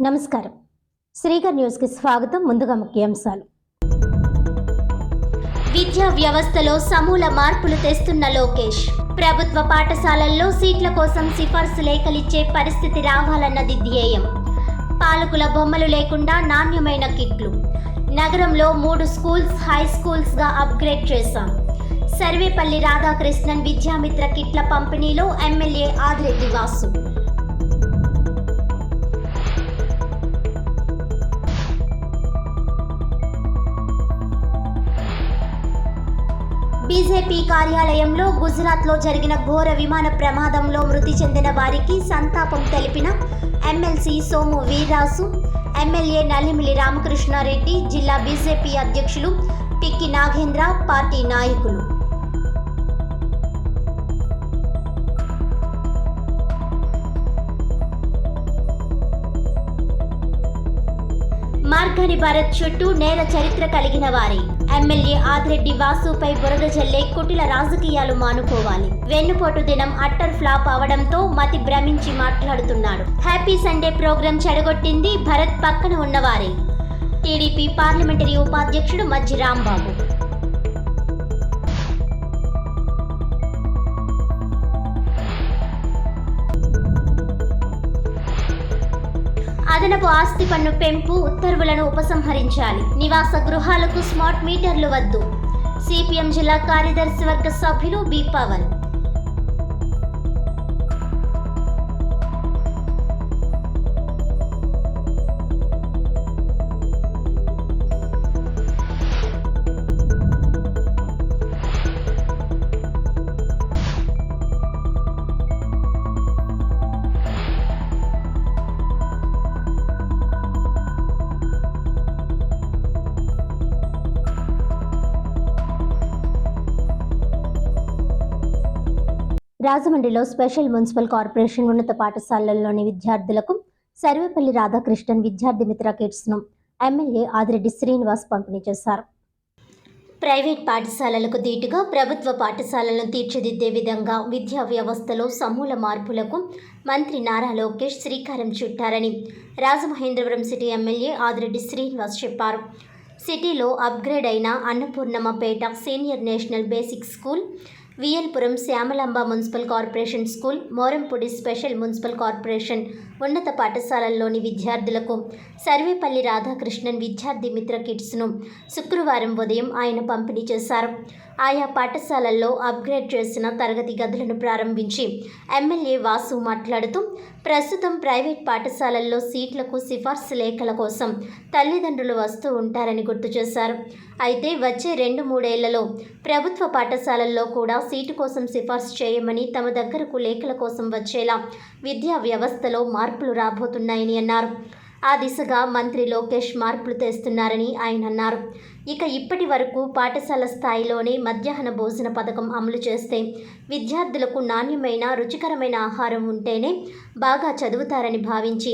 నమస్కారం. శ్రీగర్ న్యూస్ కి స్వాగతం. ముందుగా ముఖ్యాంశాలు. విద్యా వ్యవస్థలో సమూల మార్పులు తెస్తున్న లోకేష్. ప్రభుత్వ పాఠశాలల్లో సీట్ల కోసం సిఫార్సు లేఖలిచ్చే పరిస్థితి రావాలన్నది ధ్యేయం. పాలకుల బొమ్మలు లేకుండా నాణ్యమైన కిట్లు. నగరంలో 3 స్కూల్స్ హై స్కూల్స్ గా అప్గ్రేడ్ చేశాం. సర్వేపల్లి రాధాకృష్ణన్ విద్యామిత్ర కిట్ల పంపిణీలో ఎమ్మెల్యే ఆదిరెడ్డి వాసు. బీజేపీ కార్యాలయంలో గుజరాత్లో జరిగిన ఘోర విమాన ప్రమాదంలో మృతి చెందిన వారికి సంతాపం తెలిపిన ఎమ్మెల్సీ సోము వీర్రాజు, ఎమ్మెల్యే నల్లిమిలి రామకృష్ణారెడ్డి, జిల్లా బీజేపీ అధ్యక్షులు పిక్కి నాగేంద్ర, పార్టీ నాయకులు. మార్గని భరత్ చుట్టూ నేర చరిత్ర కలిగిన వారే. ఎమ్మెల్యే ఆదిరెడ్డి వాసుపై బురద జల్లే కుటిల రాజకీయాలు మానుకోవాలి. వెన్నుపోటు దినం అట్టర్ ఫ్లాప్ అవడంతో మతి భ్రమించి మాట్లాడుతున్నాడు. హ్యాపీ సండే ప్రోగ్రాం చెడగొట్టింది భరత్ పక్కన ఉన్నవారే. టీడీపీ పార్లమెంటరీ ఉపాధ్యక్షుడు మజ్జి రాంబాబు. అదనపు ఆస్తి పన్ను పెంపు ఉత్తర్వులను ఉపసంహరించాలి. నివాస గృహాలకు స్మార్ట్ మీటర్లు వద్దు. సిపిఎం జిల్లా కార్యదర్శి వర్గ సభ్యులు బి పవన్. రాజమండ్రిలో స్పెషల్ మున్సిపల్ కార్పొరేషన్ ఉన్నత పాఠశాలల్లోని విద్యార్థులకు సర్వేపల్లి రాధాకృష్ణన్ విద్యార్థి మిత్ర కిట్స్ను ఎమ్మెల్యే ఆదిరెడ్డి శ్రీనివాస్ పంపిణీ చేశారు. ప్రైవేట్ పాఠశాలలకు దీటుగా ప్రభుత్వ పాఠశాలలను తీర్చిదిద్దే విధంగా విద్యా వ్యవస్థలో సమూల మార్పులకు మంత్రి నారా లోకేష్ శ్రీకారం చుట్టారని రాజమహేంద్రవరం సిటీ ఎమ్మెల్యే ఆదిరెడ్డి శ్రీనివాస్ చెప్పారు. సిటీలో అప్గ్రేడ్ అయిన Annapurnammapeta senior national basic school, VLpuram Syamalamba municipal corporation school, Morampudi special municipal corporation ఉన్నత పాఠశాలల్లోని విద్యార్థులకు సర్వేపల్లి రాధాకృష్ణన్ విద్యార్థి మిత్ర కిట్స్ను శుక్రవారం ఉదయం ఆయన పంపిణీ చేశారు. ఆయా పాఠశాలల్లో అప్గ్రేడ్ చేసిన తరగతి గదులను ప్రారంభించి ఎమ్మెల్యే వాసు మాట్లాడుతూ, ప్రస్తుతం ప్రైవేట్ పాఠశాలల్లో సీట్లకు సిఫార్సు లేఖల కోసం తల్లిదండ్రులు వస్తూ ఉంటారని గుర్తు చేశారు. అయితే వచ్చే 2-3 ఏళ్లలో ప్రభుత్వ పాఠశాలల్లో కూడా సీటు కోసం సిఫార్సు చేయమని తమ దగ్గరకు లేఖల కోసం వచ్చేలా విద్యా వ్యవస్థలో మార్పులు రాబోతున్నాయని అన్నారు. ఆ దిశగా మంత్రి లోకేష్ మార్పులు తెస్తున్నారని ఆయన అన్నారు. ఇక ఇప్పటి వరకు పాఠశాల స్థాయిలోనే మధ్యాహ్న భోజన పథకం అమలు చేస్తే విద్యార్థులకు నాణ్యమైన రుచికరమైన ఆహారం ఉంటేనే బాగా చదువుతారని భావించి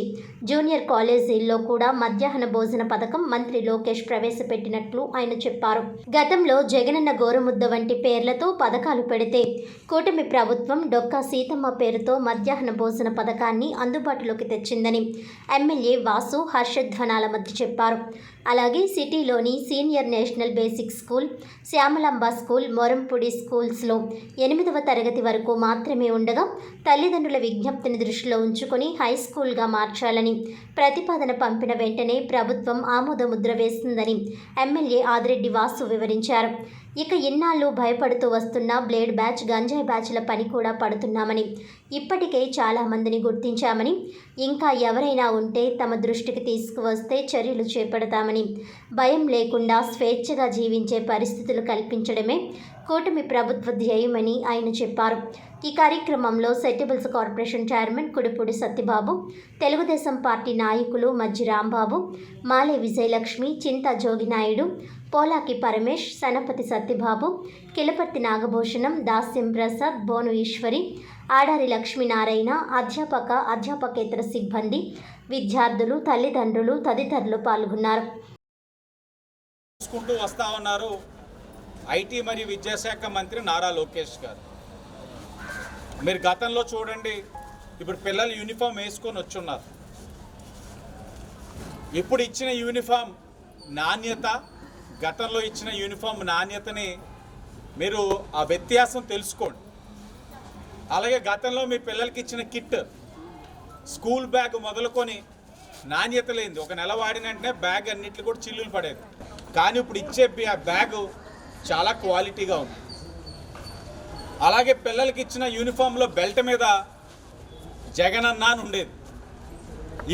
జూనియర్ కాలేజీల్లో కూడా మధ్యాహ్న భోజన పథకం మంత్రి లోకేష్ ప్రవేశపెట్టినట్లు ఆయన చెప్పారు. గతంలో జగనన్న గోరుముద్ద వంటి పేర్లతో పథకాలు పెడితే కూటమి ప్రభుత్వం డొక్కా సీతమ్మ పేరుతో మధ్యాహ్న భోజన పథకాన్ని అందుబాటులోకి తెచ్చిందని ఎమ్మెల్యే వాసు హర్షధ్వానాల మధ్య చెప్పారు. అలాగే సిటీలోని senior national basic school, Syamalamba school, Morampudi స్కూల్స్లో 8వ తరగతి వరకు మాత్రమే ఉండగా తల్లిదండ్రుల విజ్ఞప్తిని దృష్టిలో ఉంచుకొని హై స్కూల్గా మార్చాలని ప్రతిపాదన పంపిన వెంటనే ప్రభుత్వం ఆమోదముద్ర వేసిందని ఎమ్మెల్యే ఆదిరెడ్డి వాసు వివరించారు. ఇక ఇన్నాళ్ళు భయపడుతూ వస్తున్న బ్లేడ్ బ్యాచ్, గంజాయి బ్యాచ్ల పని కూడా పడుతున్నామని, ఇప్పటికే చాలామందిని గుర్తించామని, ఇంకా ఎవరైనా ఉంటే తమ దృష్టికి తీసుకువస్తే చర్యలు చేపడతామని, భయం లేకుండా స్వేచ్ఛగా జీవించే పరిస్థితులు కల్పించడమే కూటమి ప్రభుత్వ ధ్యేయమని ఆయన చెప్పారు. ఈ కార్యక్రమంలో సెటిబుల్స్ corporation chairman Kudipudi Satyababu, Telugudesam party నాయకులు మజ్జి రాంబాబు, మాలే విజయలక్ష్మి, చింతా జోగినాయుడు, పోలాకి పరమేష్, సనపతి సత్యబాబు, కిలపర్తి నాగభూషణం, దాస్యం ప్రసాద్, బోను ఈశ్వరి, ఆడారి లక్ష్మీనారాయణ, అధ్యాపకేతర సిబ్బంది, విద్యార్థులు, తల్లిదండ్రులు తదితరులు పాల్గొన్నారు. ఐటీ మరియు విద్యాశాఖ మంత్రి నారా లోకేష్ గారు, మీరు గతంలో చూడండి, ఇప్పుడు పిల్లలు యూనిఫామ్ వేసుకొని వచ్చున్నారు. ఇప్పుడు ఇచ్చిన యూనిఫామ్ నాణ్యత, గతంలో ఇచ్చిన యూనిఫామ్ నాణ్యతని మీరు ఆ వ్యత్యాసం తెలుసుకోండి. అలాగే గతంలో మీ పిల్లలకి ఇచ్చిన కిట్, స్కూల్ బ్యాగ్ మొదలుకొని నాణ్యత లేనిది, ఒక నెల వాడిన వెంటనే బ్యాగ్ అన్నిట్లు కూడా చిల్లులు పడేది. కానీ ఇప్పుడు ఇచ్చే బ్యాగు చాలా క్వాలిటీగా ఉంది. అలాగే పిల్లలకి ఇచ్చిన యూనిఫామ్లో బెల్ట్ మీద జగనన్న అని ఉండేది.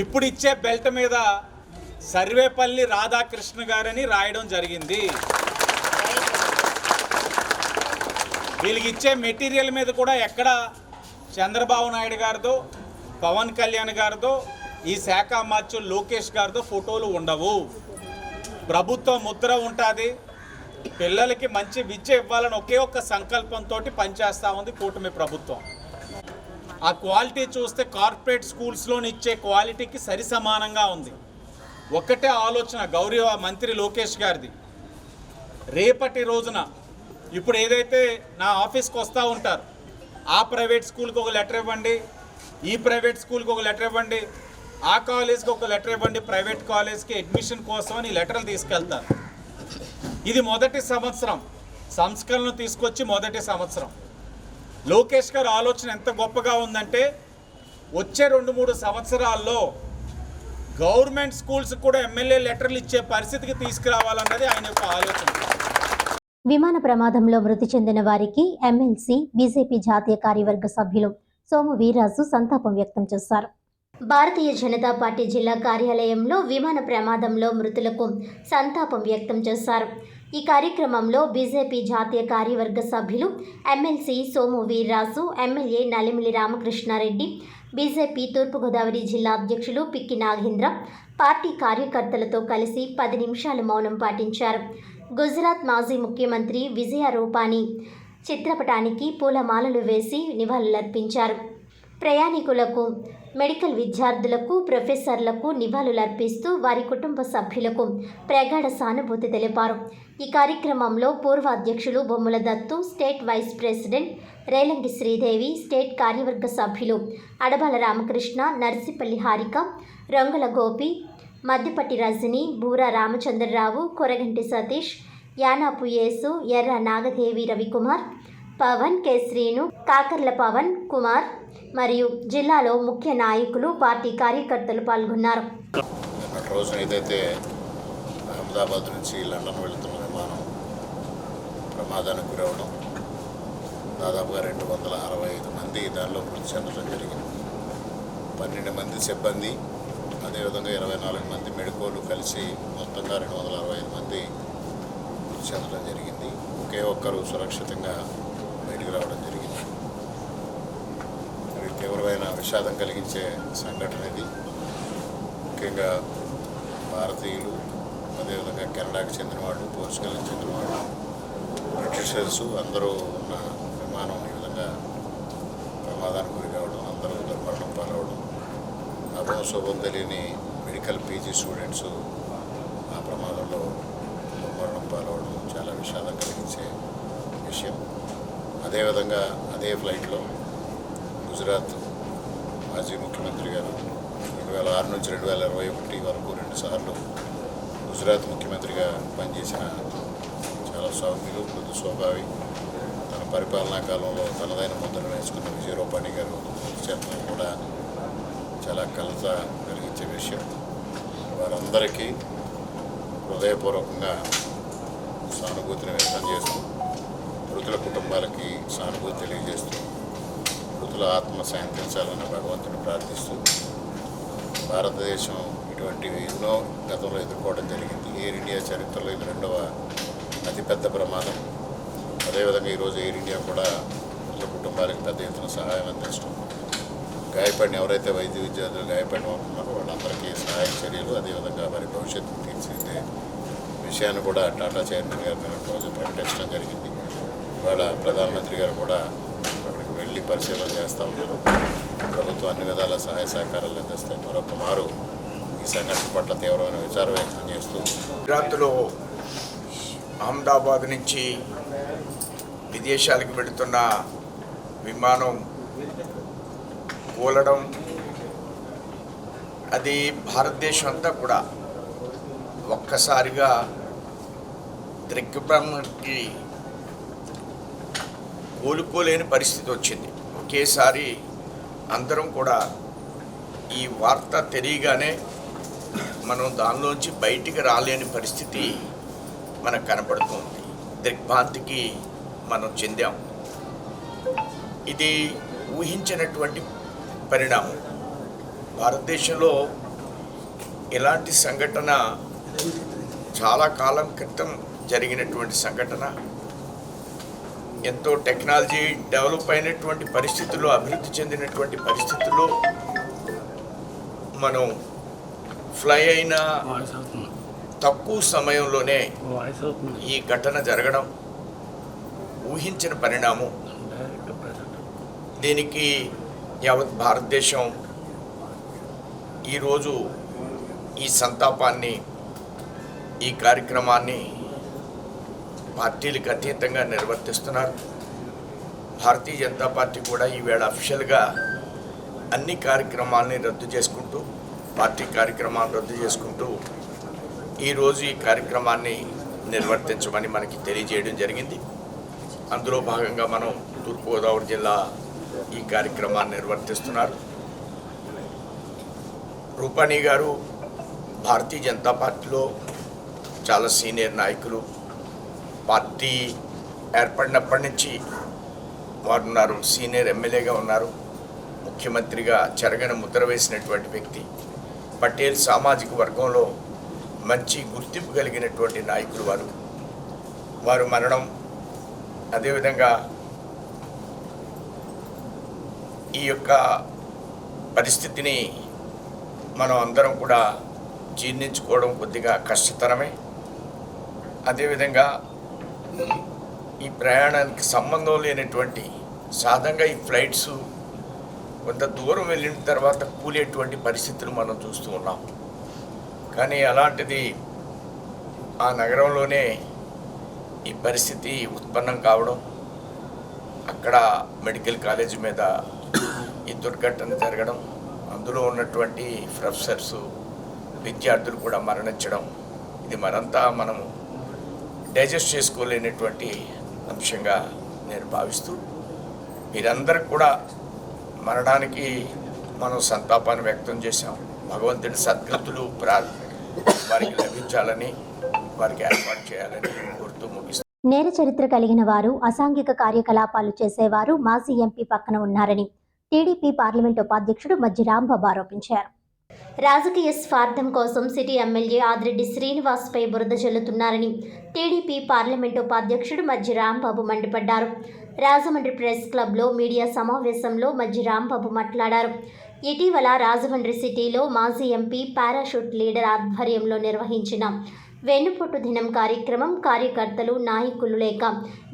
ఇప్పుడు ఇచ్చే బెల్ట్ మీద సర్వేపల్లి రాధాకృష్ణ గారని రాయడం జరిగింది. వీళ్ళకి ఇచ్చే మెటీరియల్ మీద కూడా ఎక్కడ చంద్రబాబు నాయుడు గారిదో, పవన్ కళ్యాణ్ గారిదో, ఈ శాఖ మార్చులు లోకేష్ గారిదో ఫోటోలు ఉండవు. ప్రభుత్వ ముద్ర ఉంటుంది. పిల్లలకి మంచి విద్య ఇవ్వాలని ఒకే ఒక్క సంకల్పంతో పనిచేస్తూ ఉంది కూటమి ప్రభుత్వం. ఆ క్వాలిటీ చూస్తే కార్పొరేట్ స్కూల్స్లోని ఇచ్చే క్వాలిటీకి సరి సమానంగా ఉంది. ఒక్కటే ఆలోచన గౌరవ మంత్రి లోకేష్ గారిది, రేపటి రోజున ఇప్పుడు ఏదైతే నా ఆఫీస్కి వస్తూ ఉంటారు, ఆ ప్రైవేట్ స్కూల్కి ఒక లెటర్ ఇవ్వండి, ఈ ప్రైవేట్ స్కూల్కి ఒక లెటర్ ఇవ్వండి, ఆ కాలేజ్కి ఒక లెటర్ ఇవ్వండి, ప్రైవేట్ కాలేజ్కి అడ్మిషన్ కోసం అని లెటర్లు తీసుకెళ్తారు. ఇది మొదటి సంవత్సరం, సంస్కరణలు తీసుకొచ్చి మొదటి సంవత్సరం. లోకేష్ గారి ఆలోచన ఎంత గొప్పగా ఉందంటే వచ్చే 2-3 సంవత్సరాల్లో గవర్నమెంట్ స్కూల్స్ కూడా ఎమ్మెల్యే లెటర్లు ఇచ్చే పరిస్థితికి తీసుకురావాలన్నది ఆయన యొక్క ఆలోచన. విమాన ప్రమాదంలో మృతి చెందిన వారికి ఎమ్మెల్సీ బీజేపీ జాతీయ కార్యవర్గ సభ్యులు సోము వీర్రాజు సంతాపం వ్యక్తం చేశారు. భారతీయ జనతా పార్టీ జిల్లా కార్యాలయంలో విమాన ప్రమాదంలో మృతులకు సంతాపం వ్యక్తం చేశారు. ఈ కార్యక్రమంలో బీజేపీ జాతీయ కార్యవర్గ సభ్యులు MLC Somu Veerraju, MLA Nalimili Ramakrishnareddy, BJP Turpugodavari జిల్లా అధ్యక్షులు పిక్కి నాగేంద్ర పార్టీ కార్యకర్తలతో కలిసి 10 నిమిషాలు మౌనం పాటించారు. గుజరాత్ మాజీ ముఖ్యమంత్రి విజయ రూపానీ చిత్రపటానికి పూలమాలలు వేసి నివాళులర్పించారు. ప్రయాణికులకు, మెడికల్ విద్యార్థులకు, ప్రొఫెసర్లకు నివాళులర్పిస్తూ వారి కుటుంబ సభ్యులకు ప్రగాఢ సానుభూతి తెలిపారు. ఈ కార్యక్రమంలో పూర్వ అధ్యక్షులు Bommala Dattu, state vice president Relangi Sridevi, state కార్యవర్గ సభ్యులు అడబాల రామకృష్ణ, నర్సిపల్లి హారిక, రంగుల గోపి, మద్దిపట్టి రజని, బూరా రామచంద్రరావు, కొరగంటి సతీష్, యానాపు యేసు, ఎర్ర నాగదేవి రవికుమార్, పవన్ కె శ్రీను, కాకర్ల పవన్ కుమార్ మరియు జిల్లాలో ముఖ్య నాయకులు, పార్టీ కార్యకర్తలు పాల్గొన్నారు. రోజున ఏదైతే అహ్మదాబాద్ నుంచి లండన్ వెళుతున్న విమానం ప్రమాదానికి గురవడం, దాదాపుగా 265 మంది దానిలో మృతి చెందడం జరిగింది. 12 మంది సిబ్బంది, అదేవిధంగా 24 మంది మెడికోలు కలిసి మొత్తంగా 265 మంది మృతి చెందడం జరిగింది. ఒకే ఒక్కరు సురక్షితంగా బయటికి రావడం జరిగింది. తీవ్రమైన విషాదం కలిగించే సంఘటన ఇది. ముఖ్యంగా భారతీయులు, అదేవిధంగా కెనడాకి చెందిన వాళ్ళు, పోర్చుగల్కి చెందిన వాళ్ళు, బ్రిటిషర్స్ అందరూ ఉన్న విమానం ఈ విధంగా ప్రమాదానికి గురి కావడం, అందరూ దుర్మరణం పాలవడం, అభం శుభం తెలియని మెడికల్ పీజీ స్టూడెంట్స్ ఆ ప్రమాదంలో దుర్మరణం పాలవడం చాలా విషాదం కలిగించే విషయం. అదేవిధంగా అదే ఫ్లైట్లో గుజరాత్ మాజీ ముఖ్యమంత్రి గారు 2006 నుంచి 2021 వరకు 2 సార్లు గుజరాత్ ముఖ్యమంత్రిగా పనిచేసిన చాలా సౌమ్యులు, మృదు స్వభావి, తన పరిపాలనా కాలంలో తనదైన ముద్ర వేసుకున్న విజయ రూపానీ గారు చెందడం కూడా చాలా కలత కలిగించే విషయం. వారందరికీ హృదయపూర్వకంగా సానుభూతిని వ్యక్తం చేస్తూ, మృతుల కుటుంబాలకి సానుభూతి తెలియజేస్తూ, మృతుల ఆత్మ శాంతించాలని భగవంతుని ప్రార్థిస్తూ, భారతదేశం ఇటువంటివి ఎన్నో గతంలో ఎదుర్కోవడం జరిగింది. ఎయిర్ ఇండియా చరిత్రలో ఇది 2వ అతిపెద్ద ప్రమాదం. అదేవిధంగా ఈరోజు ఎయిర్ ఇండియా కూడా మృతుల కుటుంబాలకు పెద్ద ఎత్తున సహాయం అందించడం, గాయపడిన ఎవరైతే వైద్య విద్యార్థులు గాయపడిన ఉంటున్నారో వాళ్ళందరికీ సహాయ చర్యలు, అదేవిధంగా వారి భవిష్యత్తు తీర్చిదిద్దే విషయాన్ని కూడా టాటా చైర్మన్ గారు రోజు ప్రకటించడం జరిగింది. ఇవాళ ప్రధానమంత్రి గారు కూడా అక్కడికి వెళ్ళి పరిశీలన చేస్తూ ఉన్నారు. ప్రభుత్వం అన్ని విధాల సహాయ సహకారాలు అందిస్తాయి. మరొక మారు ఈ సంఘటన పట్ల తీవ్రమైన విచారం వ్యక్తం చేస్తూ, గుజరాత్లో అహ్మదాబాద్ నుంచి విదేశాలకు వెళుతున్న విమానం కూలడం, అది భారతదేశం అంతా కూడా ఒక్కసారిగా దిగ్భ్రమకి కోలుకోలేని పరిస్థితి వచ్చింది. ఒకేసారి అందరం కూడా ఈ వార్త తెలియగానే మనం దానిలోంచి బయటికి రాలేని పరిస్థితి మనకు కనపడుతుంది. దిగ్భ్రాంతికి మనం చెందాం. ఇది ఊహించినటువంటి పరిణామం. భారతదేశంలో ఇలాంటి సంఘటన చాలా కాలం క్రితం జరిగినటువంటి సంఘటన. ఎంతో టెక్నాలజీ డెవలప్ అయినటువంటి పరిస్థితుల్లో, అభివృద్ధి చెందినటువంటి పరిస్థితుల్లో మనం ఫ్లై అయిన తక్కువ సమయంలోనే ఈ ఘటన జరగడం ఊహించిన పరిణామం. దీనికి యావత్ భారతదేశం ఈరోజు ఈ సంతాపాన్ని, ఈ కార్యక్రమాన్ని పార్టీలకు అతీతంగా నిర్వర్తిస్తున్నారు. భారతీయ జనతా పార్టీ కూడా ఈవేళ అఫీషియల్గా అన్ని కార్యక్రమాలని రద్దు చేసుకుంటూ, పార్టీ కార్యక్రమాలను రద్దు చేసుకుంటూ ఈరోజు ఈ కార్యక్రమాన్ని నిర్వర్తించమని మనకి తెలియజేయడం జరిగింది. అందులో భాగంగా మనం తూర్పుగోదావరి జిల్లా ఈ కార్యక్రమాన్ని నిర్వర్తిస్తున్నారు. రూపాణి గారు భారతీయ జనతా పార్టీలో చాలా సీనియర్ నాయకులు. పార్టీ ఏర్పడినప్పటి నుంచి వారు ఉన్నారు. సీనియర్ ఎమ్మెల్యేగా ఉన్నారు. ముఖ్యమంత్రిగా చెరగని ముద్ర వేసినటువంటి వ్యక్తి. పటేల్ సామాజిక వర్గంలో మంచి గుర్తింపు కలిగినటువంటి నాయకులు వారు మరణం, అదేవిధంగా ఈ యొక్క పరిస్థితిని మనం అందరం కూడా జీర్ణించుకోవడం కొద్దిగా కష్టతరమే. అదేవిధంగా ఈ ప్రయాణానికి సంబంధం లేనటువంటి, సాధారణంగా ఈ ఫ్లైట్స్ కొంత దూరం వెళ్ళిన తర్వాత కూలేటువంటి పరిస్థితులు మనం చూస్తూ ఉన్నాం. కానీ అలాంటిది ఆ నగరంలోనే ఈ పరిస్థితి ఉత్పన్నం కావడం, అక్కడ మెడికల్ కాలేజీ మీద ఈ దుర్ఘటన జరగడం, అందులో ఉన్నటువంటి ప్రొఫెసర్స్, విద్యార్థులు కూడా మరణించడం, ఇది మనంతా మనము డైజెస్ట్ చేసుకోలేనటువంటి అంశంగా నేను భావిస్తూ, మీరందరూ కూడా మరణానికి మనం సంతాపాన్ని వ్యక్తం చేశాం. భగవంతుడి సద్గతులు వారికి లభించాలని, వారికి ఏర్పాటు చేయాలని కోరుతూ ముగిస్తాం. నేర చరిత్ర కలిగిన వారు, అసాంఘిక కార్యకలాపాలు చేసేవారు మాజీ ఎంపీ పక్కన ఉన్నారని టీడీపీ పార్లమెంట్ ఉపాధ్యక్షుడు మజ్జి రాంబాబు ఆరోపించారు. రాజకీయ స్వార్థం కోసం సిటీ ఎమ్మెల్యే ఆదిరెడ్డి శ్రీనివాస్పై బురద జల్లుతున్నారని టీడీపీ పార్లమెంట్ ఉపాధ్యక్షుడు మజ్జి రాంబాబు మండిపడ్డారు. రాజమండ్రి ప్రెస్ క్లబ్లో మీడియా సమావేశంలో మజ్జి రాంబాబు మాట్లాడారు. ఇటీవల రాజమండ్రి సిటీలో మాజీ ఎంపీ పారాషూట్ లీడర్ ఆధ్వర్యంలో నిర్వహించిన వెన్నుపోటు దినం కార్యక్రమం కార్యకర్తలు, నాయకులు లేక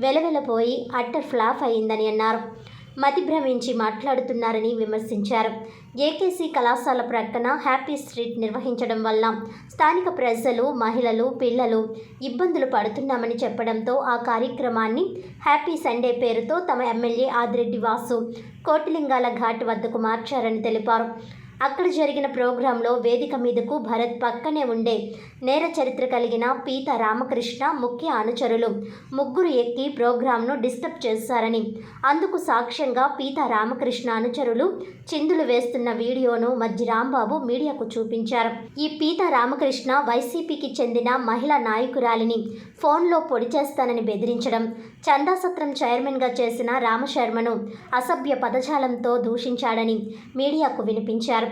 వెలవెలపోయి అట్టర్ ఫ్లాప్ అయిందని అన్నారు. మతి భ్రమించి మాట్లాడుతున్నారని విమర్శించారు. ఏకేసీ కళాశాల ప్రక్కన హ్యాపీ స్ట్రీట్ నిర్వహించడం వల్ల స్థానిక ప్రజలు, మహిళలు, పిల్లలు ఇబ్బందులు పడుతున్నామని చెప్పడంతో ఆ కార్యక్రమాన్ని హ్యాపీ సండే పేరుతో తమ ఎమ్మెల్యే ఆదిరెడ్డి వాసు కోటిలింగాల ఘాట్ వద్దకు మార్చారని తెలిపారు. అక్కడ జరిగిన ప్రోగ్రాంలో వేదిక మీదకు భరత్ పక్కనే ఉండే నేర చరిత్ర కలిగిన పీత రామకృష్ణ ముఖ్య అనుచరులు ముగ్గురు ఎక్కి ప్రోగ్రాంను డిస్టర్బ్ చేశారని, అందుకు సాక్ష్యంగా పీత రామకృష్ణ అనుచరులు చిందులు వేస్తున్న వీడియోను మజ్జి రాంబాబు మీడియాకు చూపించారు. ఈ పీత రామకృష్ణ వైసీపీకి చెందిన మహిళా నాయకురాలిని ఫోన్లో పొడి చేస్తానని బెదిరించడం, చందాసత్రం చైర్మన్గా చేసిన రామశర్మను అసభ్య పదజాలంతో దూషించాడని మీడియాకు వినిపించారు.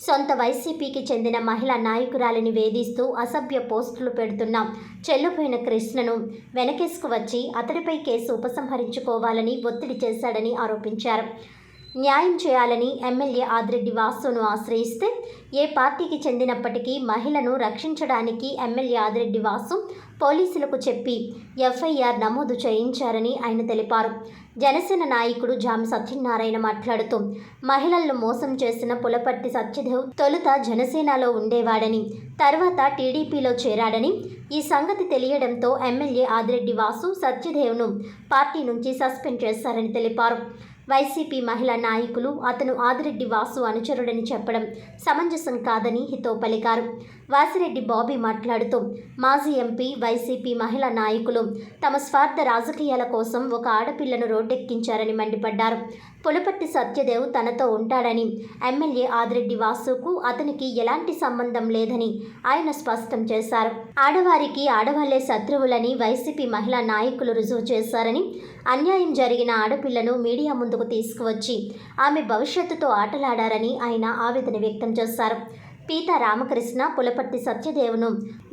సొంత వైసీపీకి చెందిన మహిళా నాయకురాలిని వేధిస్తూ అసభ్య పోస్టులు పెడుతున్న చెల్లుపోయిన కృష్ణను వెనకేసుకు వచ్చి అతడిపై కేసు ఉపసంహరించుకోవాలని ఒత్తిడి చేశాడని ఆరోపించారు. న్యాయం చేయాలని ఎమ్మెల్యే ఆదిరెడ్డి వాసును ఆశ్రయిస్తే ఏ పార్టీకి చెందినప్పటికీ మహిళను రక్షించడానికి ఎమ్మెల్యే ఆదిరెడ్డి వాసు పోలీసులకు చెప్పి ఎఫ్ఐఆర్ నమోదు చేయించారని ఆయన తెలిపారు. జనసేన నాయకుడు జామి సత్యనారాయణ మాట్లాడుతూ మహిళలను మోసం చేసిన పులపర్తి సత్యదేవ్ తొలుత జనసేనలో ఉండేవాడని, తర్వాత టీడీపీలో చేరాడని, ఈ సంగతి తెలియడంతో ఎమ్మెల్యే ఆదిరెడ్డి వాసు సత్యదేవ్ను పార్టీ నుంచి సస్పెండ్ చేశారని తెలిపారు. వైసీపీ మహిళా నాయకులు అతను ఆదిరెడ్డి వాసు అనుచరుడని చెప్పడం సమంజసం కాదని హితవు పలికారు. వాసిరెడ్డి బాబీ మాట్లాడుతూ మాజీ ఎంపీ వైసీపీ మహిళా నాయకులు తమ స్వార్థ రాజకీయాల కోసం ఒక ఆడపిల్లను రోడ్డెక్కించారని మండిపడ్డారు. పులపర్తి సత్యదేవ్ తనతో ఉంటాడని, ఎమ్మెల్యే ఆదిరెడ్డి వాసుకు అతనికి ఎలాంటి సంబంధం లేదని ఆయన స్పష్టం చేశారు. ఆడవారికి ఆడవాళ్లే శత్రువులని వైసీపీ మహిళా నాయకులు రుజువు చేశారని, అన్యాయం జరిగిన ఆడపిల్లను మీడియా ముందుకు తీసుకువచ్చి ఆమె భవిష్యత్తుతో ఆటలాడారని ఆయన ఆవేదన వ్యక్తం చేశారు. పీతా రామకృష్ణ పులపర్తి సత్యదేవ్ను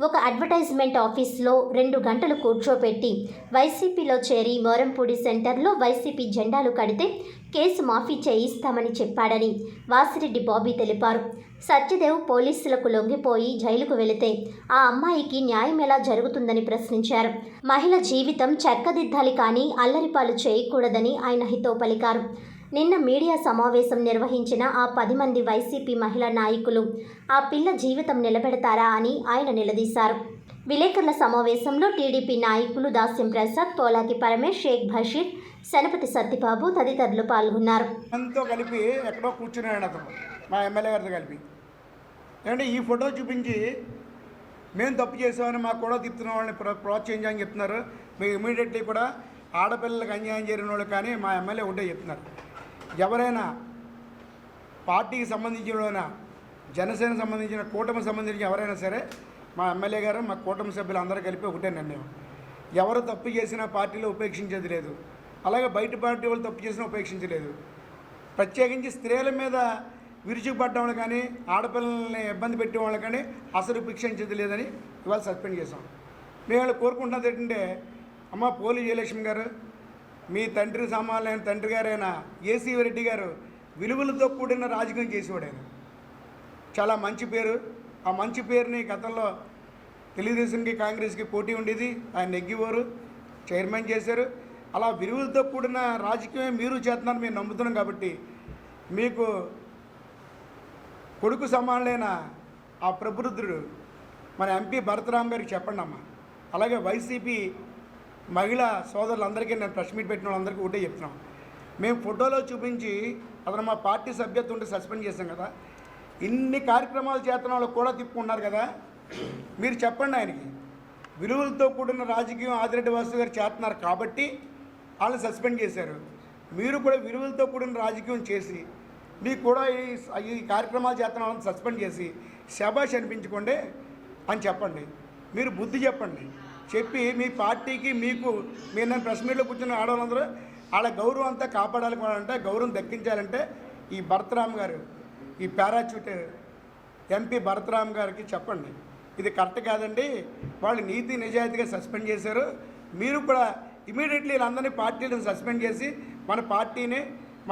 ఒక అడ్వర్టైజ్మెంట్ ఆఫీస్లో 2 గంటలు కూర్చోపెట్టి వైసీపీలో చేరి మోరంపూడి సెంటర్లో వైసీపీ జెండాలు కడితే కేసు మాఫీ చేయిస్తామని చెప్పాడని వాసిరెడ్డి బాబీ తెలిపారు. సత్యదేవ్ పోలీసులకు లొంగిపోయి జైలుకు వెళితే ఆ అమ్మాయికి న్యాయం ఎలా జరుగుతుందని ప్రశ్నించారు. మహిళ జీవితం చెక్కదిద్దాలి కానీ అల్లరిపాలు చేయకూడదని ఆయన హితవు పలికారు. నిన్న మీడియా సమావేశం నిర్వహించిన ఆ 10 మంది వైసీపీ మహిళా నాయకులు ఆ పిల్ల జీవితం నిలబెడతారా అని ఆయన నిలదీశారు. విలేకరుల సమావేశంలో టీడీపీ నాయకులు దాస్యం ప్రసాద్, పోలాకి పరమేష్, షేక్ బషీర్, శనపతి సత్యబాబు తదితరులు పాల్గొన్నారు. అంతా కలిపి ఎక్కడో కూర్చున్నాడు అతను, మా ఎమ్మెల్యే గారితో కలిపి. ఏమంటే ఈ ఫోటో చూపించి మేము తప్పు చేసామని మాకు కూడా తిప్పుతున్న వాళ్ళని ప్రోత్సహించాలని చెప్తున్నారు. మీరు ఇమీడియట్లీ కూడా ఆడపిల్లలకు అన్యాయం జరిగిన వాళ్ళు కానీ మా ఎమ్మెల్యే ఉంటే చెప్తున్నారు. ఎవరైనా పార్టీకి సంబంధించిన జనసేన సంబంధించిన కూటమి సంబంధించిన ఎవరైనా సరే మా ఎమ్మెల్యే గారు మా కూటమి సభ్యులు అందరూ కలిపి ఒకటే నిర్ణయం. ఎవరు తప్పు చేసినా పార్టీలో ఉపేక్షించేది లేదు, అలాగే బయట పార్టీ వాళ్ళు తప్పు చేసినా ఉపేక్షించలేదు. ప్రత్యేకించి స్త్రీల మీద విరుచుకుపడ్డ వాళ్ళు కానీ ఆడపిల్లల్ని ఇబ్బంది పెట్టే వాళ్ళు కానీ అసలు ఉపేక్షించేది లేదని ఇవాళ సస్పెండ్ చేసాం. మేము వాళ్ళు కోరుకుంటున్నది ఏంటంటే, అమ్మ పోలి జయలక్ష్మి గారు, మీ తండ్రి సమానమైన తండ్రి గారైన ఏసీ రెడ్డి గారు విలువలతో కూడిన రాజకీయం చేసేవాడు. ఆయన చాలా మంచి పేరు. ఆ మంచి పేరుని గతంలో తెలుగుదేశంకి కాంగ్రెస్కి పోటీ ఉండేది, ఆయన నెగ్గివారు, చైర్మన్ చేశారు. అలా విలువలతో కూడిన రాజకీయం మీరు చేస్తున్నారు, మేము నమ్ముతున్నాం. కాబట్టి మీకు కొడుకు సమానులైన ఆ ప్రబుద్ధుడు మన ఎంపీ భరతరామ్ గారికి చెప్పండి అమ్మ. అలాగే వైసీపీ మహిళా సోదరులందరికీ నేను ప్రెస్ మీట్ పెట్టిన వాళ్ళందరికీ ఒకటే చెప్తున్నాం. మేము ఫోటోలో చూపించి అతను మా పార్టీ సభ్యత్వం ఉంటే సస్పెండ్ చేశాం కదా, ఇన్ని కార్యక్రమాలు చేస్తున్న వాళ్ళు కూడా తిప్పుకున్నారు కదా, మీరు చెప్పండి ఆయనకి. విలువలతో కూడిన రాజకీయం ఆదిరెడ్డి వాసు గారు చేస్తున్నారు కాబట్టి వాళ్ళని సస్పెండ్ చేశారు. మీరు కూడా విలువలతో కూడిన రాజకీయం చేసి మీకు కూడా ఈ కార్యక్రమాలు చేస్తున్న వాళ్ళని సస్పెండ్ చేసి శభాష్ అనిపించుకోండి అని చెప్పండి. మీరు బుద్ధి చెప్పండి. చెప్పి మీ పార్టీకి మీకు మీరు నేను ప్రెస్ మీట్లో కూర్చున్న ఆడవాళ్ళందరూ వాళ్ళ గౌరవం అంతా కాపాడాలంటే, గౌరవం దక్కించాలంటే ఈ భరతరామ్ గారు, ఈ పారాచూట్ ఎంపీ భరతరామ్ గారికి చెప్పండి, ఇది కరెక్ట్ కాదండి, వాళ్ళు నీతి నిజాయితీగా సస్పెండ్ చేశారు, మీరు కూడా ఇమీడియట్లీ వీళ్ళందరినీ పార్టీలను సస్పెండ్ చేసి మన పార్టీని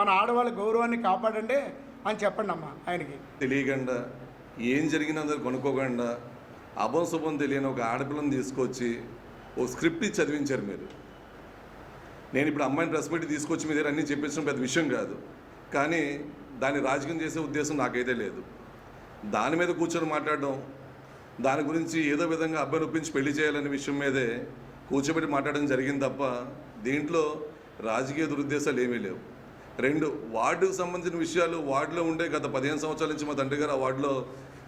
మన ఆడవాళ్ళ గౌరవాన్ని కాపాడండి అని చెప్పండి అమ్మా ఆయనకి. తెలియకుండా ఏం జరిగినందుకు కొనుక్కోకుండా అభం శుభం తెలియని ఒక ఆడపిల్లని తీసుకొచ్చి ఓ స్క్రిప్ట్ ఇచ్చి చదివించారు మీరు. నేను ఇప్పుడు అమ్మాయిని ప్రెస్ మీట్ తీసుకొచ్చి మీ దగ్గర అన్నీ చెప్పించడం పెద్ద విషయం కాదు, కానీ దాన్ని రాజకీయం చేసే ఉద్దేశం నాకైతే లేదు. దాని మీద కూర్చొని మాట్లాడడం, దాని గురించి ఏదో విధంగా అబ్బాయిని ఒప్పించి పెళ్లి చేయాలనే విషయం మీదే కూర్చోబెట్టి మాట్లాడడం జరిగింది తప్ప దీంట్లో రాజకీయ దురుద్దేశాలు ఏమీ లేవు. 2 వార్డుకు సంబంధించిన విషయాలు వార్డులో ఉండే గత 15 సంవత్సరాల నుంచి మా తండ్రి గారు ఆ వార్డులో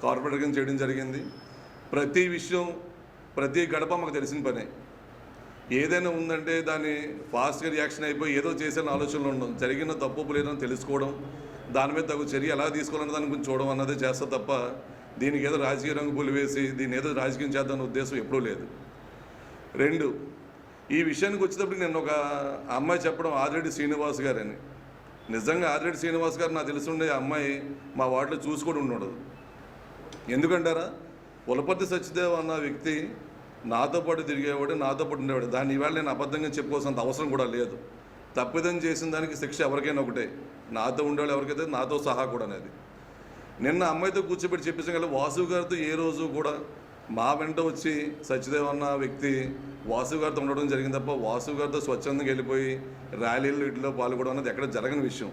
కార్పొరేటర్గా చేయడం జరిగింది. ప్రతి విషయం ప్రతి గడప మాకు తెలిసిన పనే. ఏదైనా ఉందంటే దాన్ని ఫాస్ట్గా రియాక్షన్ అయిపోయి ఏదో చేసిన ఆలోచనలు ఉండడం, జరిగిన తప్పు లేదని తెలుసుకోవడం, దాని మీద తగు చర్య ఎలా తీసుకోవాలన్న దాని గురించి చూడడం అన్నదే చేస్తా తప్ప దీనికి ఏదో రాజకీయ రంగు పూలు వేసి దీన్ని ఏదో రాజకీయం చేద్దామన్న ఉద్దేశం ఎప్పుడూ లేదు. 2 ఈ విషయానికి వచ్చేటప్పుడు నేను ఒక అమ్మాయి చెప్పడం ఆదిరెడ్డి శ్రీనివాస్ గారని. నిజంగా ఆదిరెడ్డి శ్రీనివాస్ గారు నాకు తెలిసి అమ్మాయి మా వార్డులో చూసి కూడా ఉండదు. ఎందుకంటారా, పులపర్తి సత్యదేవ్ అన్న వ్యక్తి నాతో పాటు తిరిగేవాడు, నాతో పాటు ఉండేవాడు. దాన్ని ఈవేళ నేను అబద్ధంగా చెప్పుకోవాల్సినంత అవసరం కూడా లేదు. తప్పిదం చేసిన దానికి శిక్ష ఎవరికైనా ఒకటే, నాతో ఉండేవాళ్ళు ఎవరికైతే నాతో సహా కూడా అనేది. నిన్న అమ్మాయితో కూర్చోబెట్టి చెప్పేసాం కదా, వాసు గారితో ఏ రోజు కూడా మా వెంట వచ్చి సత్యదేవ్ అన్న వ్యక్తి వాసు గారితో ఉండడం జరిగింది తప్ప వాసు గారితో స్వచ్ఛందంగా వెళ్ళిపోయి ర్యాలీలు వీటిలో పాల్గొనడం అన్నది ఎక్కడ జరగని విషయం.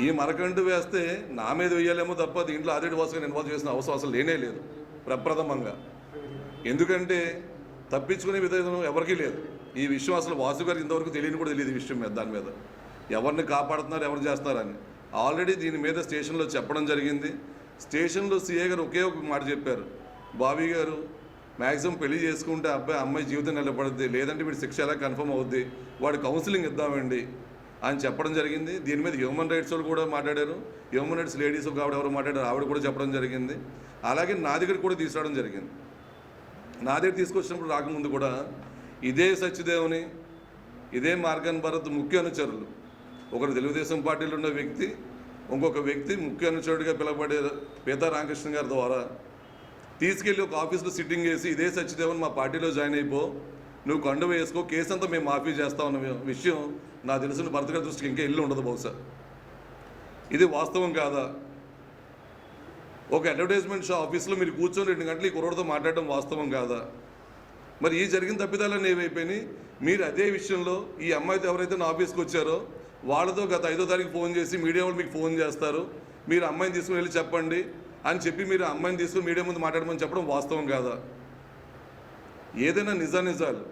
ఈ మరకంటూ వేస్తే నా మీద వేయాలేమో తప్ప దీంట్లో ఆదిరెడ్డి వాసు గారిని ఇన్వాల్వ్ చేసిన అవసరం అసలు లేనే లేదు ప్రప్రథమంగా. ఎందుకంటే తప్పించుకునే విధానం ఎవరికీ లేదు. ఈ విషయం అసలు వాసు గారికి ఇంతవరకు తెలియని కూడా తెలియదు. ఈ విషయం మీద దాని మీద ఎవరిని కాపాడుతున్నారు, ఎవరు చేస్తున్నారని ఆల్రెడీ దీని మీద స్టేషన్లో చెప్పడం జరిగింది. స్టేషన్లో సీఏ గారు ఒకే ఒక మాట చెప్పారు, బాబీ గారు మ్యాక్సిమం పెళ్లి చేసుకుంటే అమ్మాయి జీవితం నిలబడుద్ది, లేదంటే వీడి శిక్ష ఎలా కన్ఫర్మ్ అవుద్ది, వాడు కౌన్సిలింగ్ ఇద్దామండి అని చెప్పడం జరిగింది. దీని మీద హ్యూమన్ రైట్స్ వాళ్ళు కూడా మాట్లాడారు, హ్యూమన్ రైట్స్ లేడీస్ ఒక ఆవిడ ఎవరు మాట్లాడారు, ఆవిడ కూడా చెప్పడం జరిగింది. అలాగే నా దగ్గర కూడా తీసుకురావడం జరిగింది. నా దగ్గర తీసుకొచ్చినప్పుడు రాకముందు కూడా ఇదే సత్యదేవుని, ఇదే మార్గన్ భరత్ ముఖ్య అనుచరులు, ఒకరు తెలుగుదేశం పార్టీలో ఉన్న వ్యక్తి, ఇంకొక వ్యక్తి ముఖ్య అనుచరుడిగా పిలువబడే పీతా రామకృష్ణ గారి ద్వారా తీసుకెళ్ళి ఒక ఆఫీస్లో సిట్టింగ్ చేసి, ఇదే సత్యదేవన్ మా పార్టీలో జాయిన్ అయిపో, నువ్వు కండువ వేసుకో, కేసు అంతా మేము మాఫీ చేస్తామన్న విషయం నాకు తెలిసిన భర్త గారి దృష్టికి ఇంకా ఇల్లు ఉండదు బహుశా. ఇది వాస్తవం కాదా? ఒక అడ్వర్టైజ్మెంట్ షో ఆఫీస్లో మీరు కూర్చొని 2 గంటలు ఈ కుర్రోడితో మాట్లాడడం వాస్తవం కాదా? మరి ఈ జరిగిన తప్పిదాలన్నీ ఏమైపోయినాయి? మీరు అదే విషయంలో ఈ అమ్మాయితో ఎవరైతే నా ఆఫీస్కి వచ్చారో వాళ్ళతో గత 5వ తారీఖు ఫోన్ చేసి మీడియా వాళ్ళు మీకు ఫోన్ చేస్తారు, మీరు అమ్మాయిని తీసుకుని వెళ్ళి చెప్పండి అని చెప్పి మీరు అమ్మాయిని తీసుకుని మీడియా ముందు మాట్లాడమని చెప్పడం వాస్తవం కాదా? ఏదైనా నిజాలు